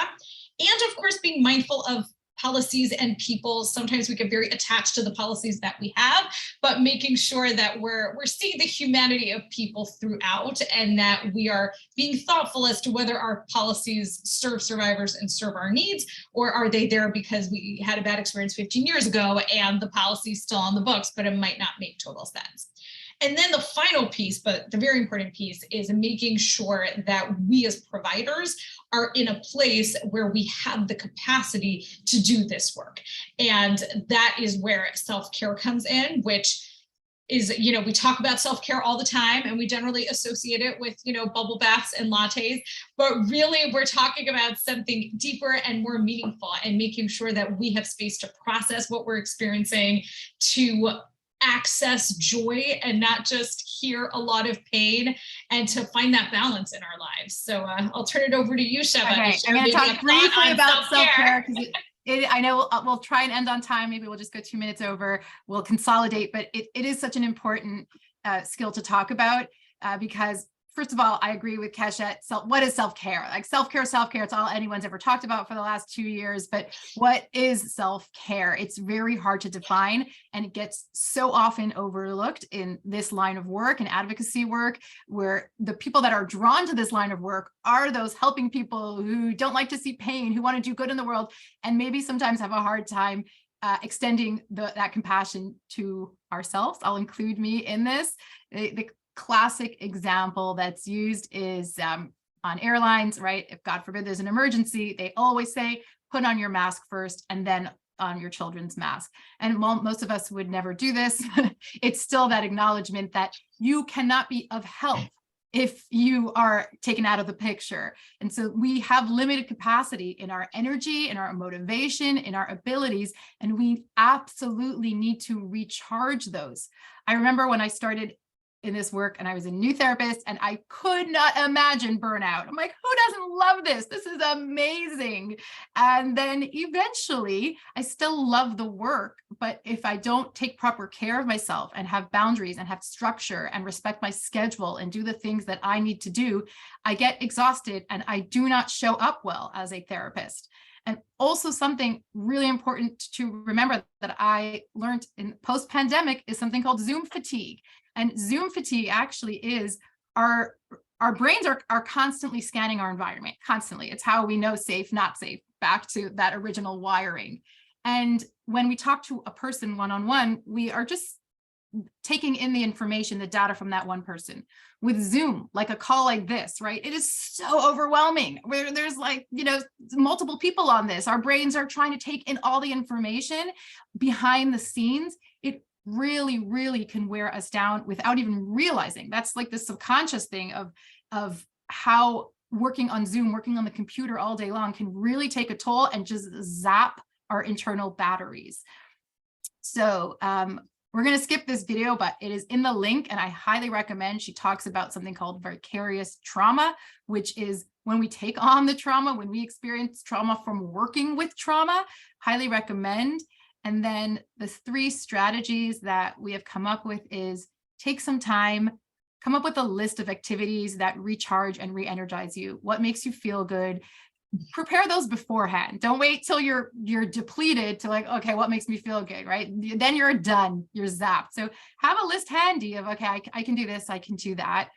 And of course, being mindful of policies and people. Sometimes we get very attached to the policies that we have, but making sure that we're seeing the humanity of people throughout, and that we are being thoughtful as to whether our policies serve survivors and serve our needs, or are they there because we had a bad experience 15 years ago and the policy is still on the books, but it might not make total sense. And then the final piece, but the very important piece, is making sure that we as providers are in a place where we have the capacity to do this work. And that is where self-care comes in, which is, we talk about self-care all the time, and we generally associate it with, bubble baths and lattes, but really we're talking about something deeper and more meaningful, and making sure that we have space to process what we're experiencing, to access joy and not just hear a lot of pain, and to find that balance in our lives. So I'll turn it over to you, Sheva. Okay, I'm going to talk briefly about self-care, because I know we'll try and end on time. Maybe we'll just go 2 minutes over. We'll consolidate, but it is such an important skill to talk about because, first of all, I agree with Keshet. What is self-care? Like self-care, it's all anyone's ever talked about for the last 2 years, but what is self-care? It's very hard to define, and it gets so often overlooked in this line of work and advocacy work, where the people that are drawn to this line of work are those helping people who don't like to see pain, who want to do good in the world, and maybe sometimes have a hard time extending that compassion to ourselves. I'll include me in this. The classic example that's used is on airlines, right? If God forbid there's an emergency, they always say, put on your mask first and then on your children's mask. And while most of us would never do this, it's still that acknowledgement that you cannot be of help if you are taken out of the picture. And so we have limited capacity in our energy, in our motivation, in our abilities, and we absolutely need to recharge those. I remember when I started in this work and I was a new therapist, and I could not imagine burnout. I'm like, who doesn't love this? This is amazing. And then eventually I still love the work, but if I don't take proper care of myself and have boundaries and have structure and respect my schedule and do the things that I need to do, I get exhausted and I do not show up well as a therapist. And also something really important to remember that I learned in post-pandemic is something called Zoom fatigue. And Zoom fatigue actually is our brains are constantly scanning our environment, constantly. It's how we know safe, not safe, back to that original wiring. And when we talk to a person one-on-one, we are just taking in the information, the data from that one person. With Zoom, like a call like this, right? It is so overwhelming where there's multiple people on this. Our brains are trying to take in all the information behind the scenes. It really, really can wear us down without even realizing. That's like the subconscious thing of how working on Zoom, working on the computer all day long can really take a toll and just zap our internal batteries. So we're going to skip this video, but it is in the link and I highly recommend. She talks about something called vicarious trauma, which is when we take on the trauma, when we experience trauma from working with trauma. Highly recommend. And then the 3 strategies that we have come up with is take some time, come up with a list of activities that recharge and re-energize you. What makes you feel good? Prepare those beforehand. Don't wait till you're depleted to like, okay, what makes me feel good, right? Then you're done, you're zapped. So have a list handy of, okay, I can do this, I can do that.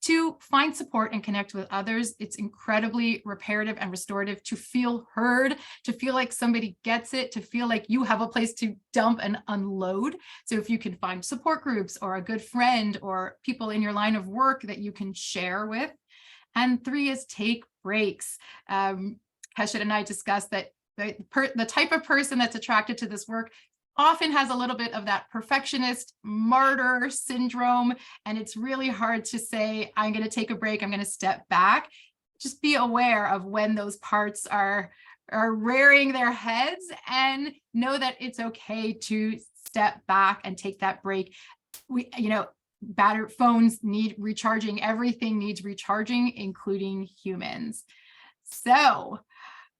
To find support and connect with others. It's incredibly reparative and restorative to feel heard, to feel like somebody gets it, to feel like you have a place to dump and unload. So if you can find support groups or a good friend or people in your line of work that you can share with. And 3 is take breaks. Keshet and I discussed that the type of person that's attracted to this work often has a little bit of that perfectionist martyr syndrome. And it's really hard to say, I'm going to take a break, I'm going to step back. Just be aware of when those parts are rearing their heads and know that it's okay to step back and take that break. Battered phones need recharging. Everything needs recharging, including humans. So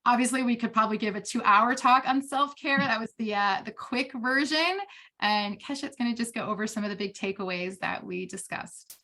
obviously, we could probably give a 2-hour talk on self-care. That was the quick version. And Keshet's going to just go over some of the big takeaways that we discussed.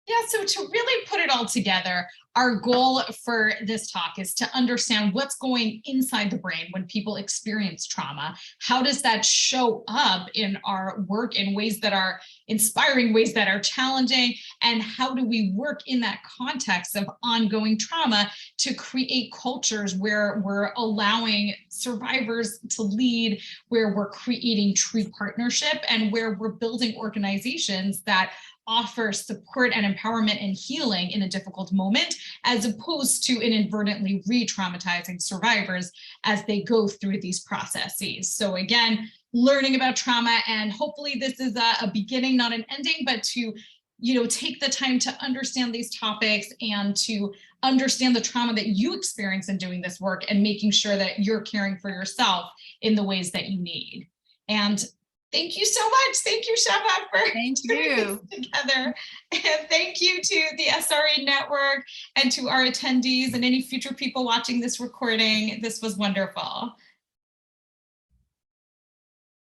Yeah, so to really put it all together, our goal for this talk is to understand what's going inside the brain when people experience trauma. How does that show up in our work in ways that are inspiring, ways that are challenging, and how do we work in that context of ongoing trauma to create cultures where we're allowing survivors to lead, where we're creating true partnership, and where we're building organizations that offer support and empowerment and healing in a difficult moment, as opposed to inadvertently re-traumatizing survivors as they go through these processes. So again, learning about trauma, and hopefully this is a beginning, not an ending, but to take the time to understand these topics and to understand the trauma that you experience in doing this work and making sure that you're caring for yourself in the ways that you need. And thank you so much. Thank you, Sheva, for Thank putting this together. And thank you to the SRE Network and to our attendees and any future people watching this recording. This was wonderful.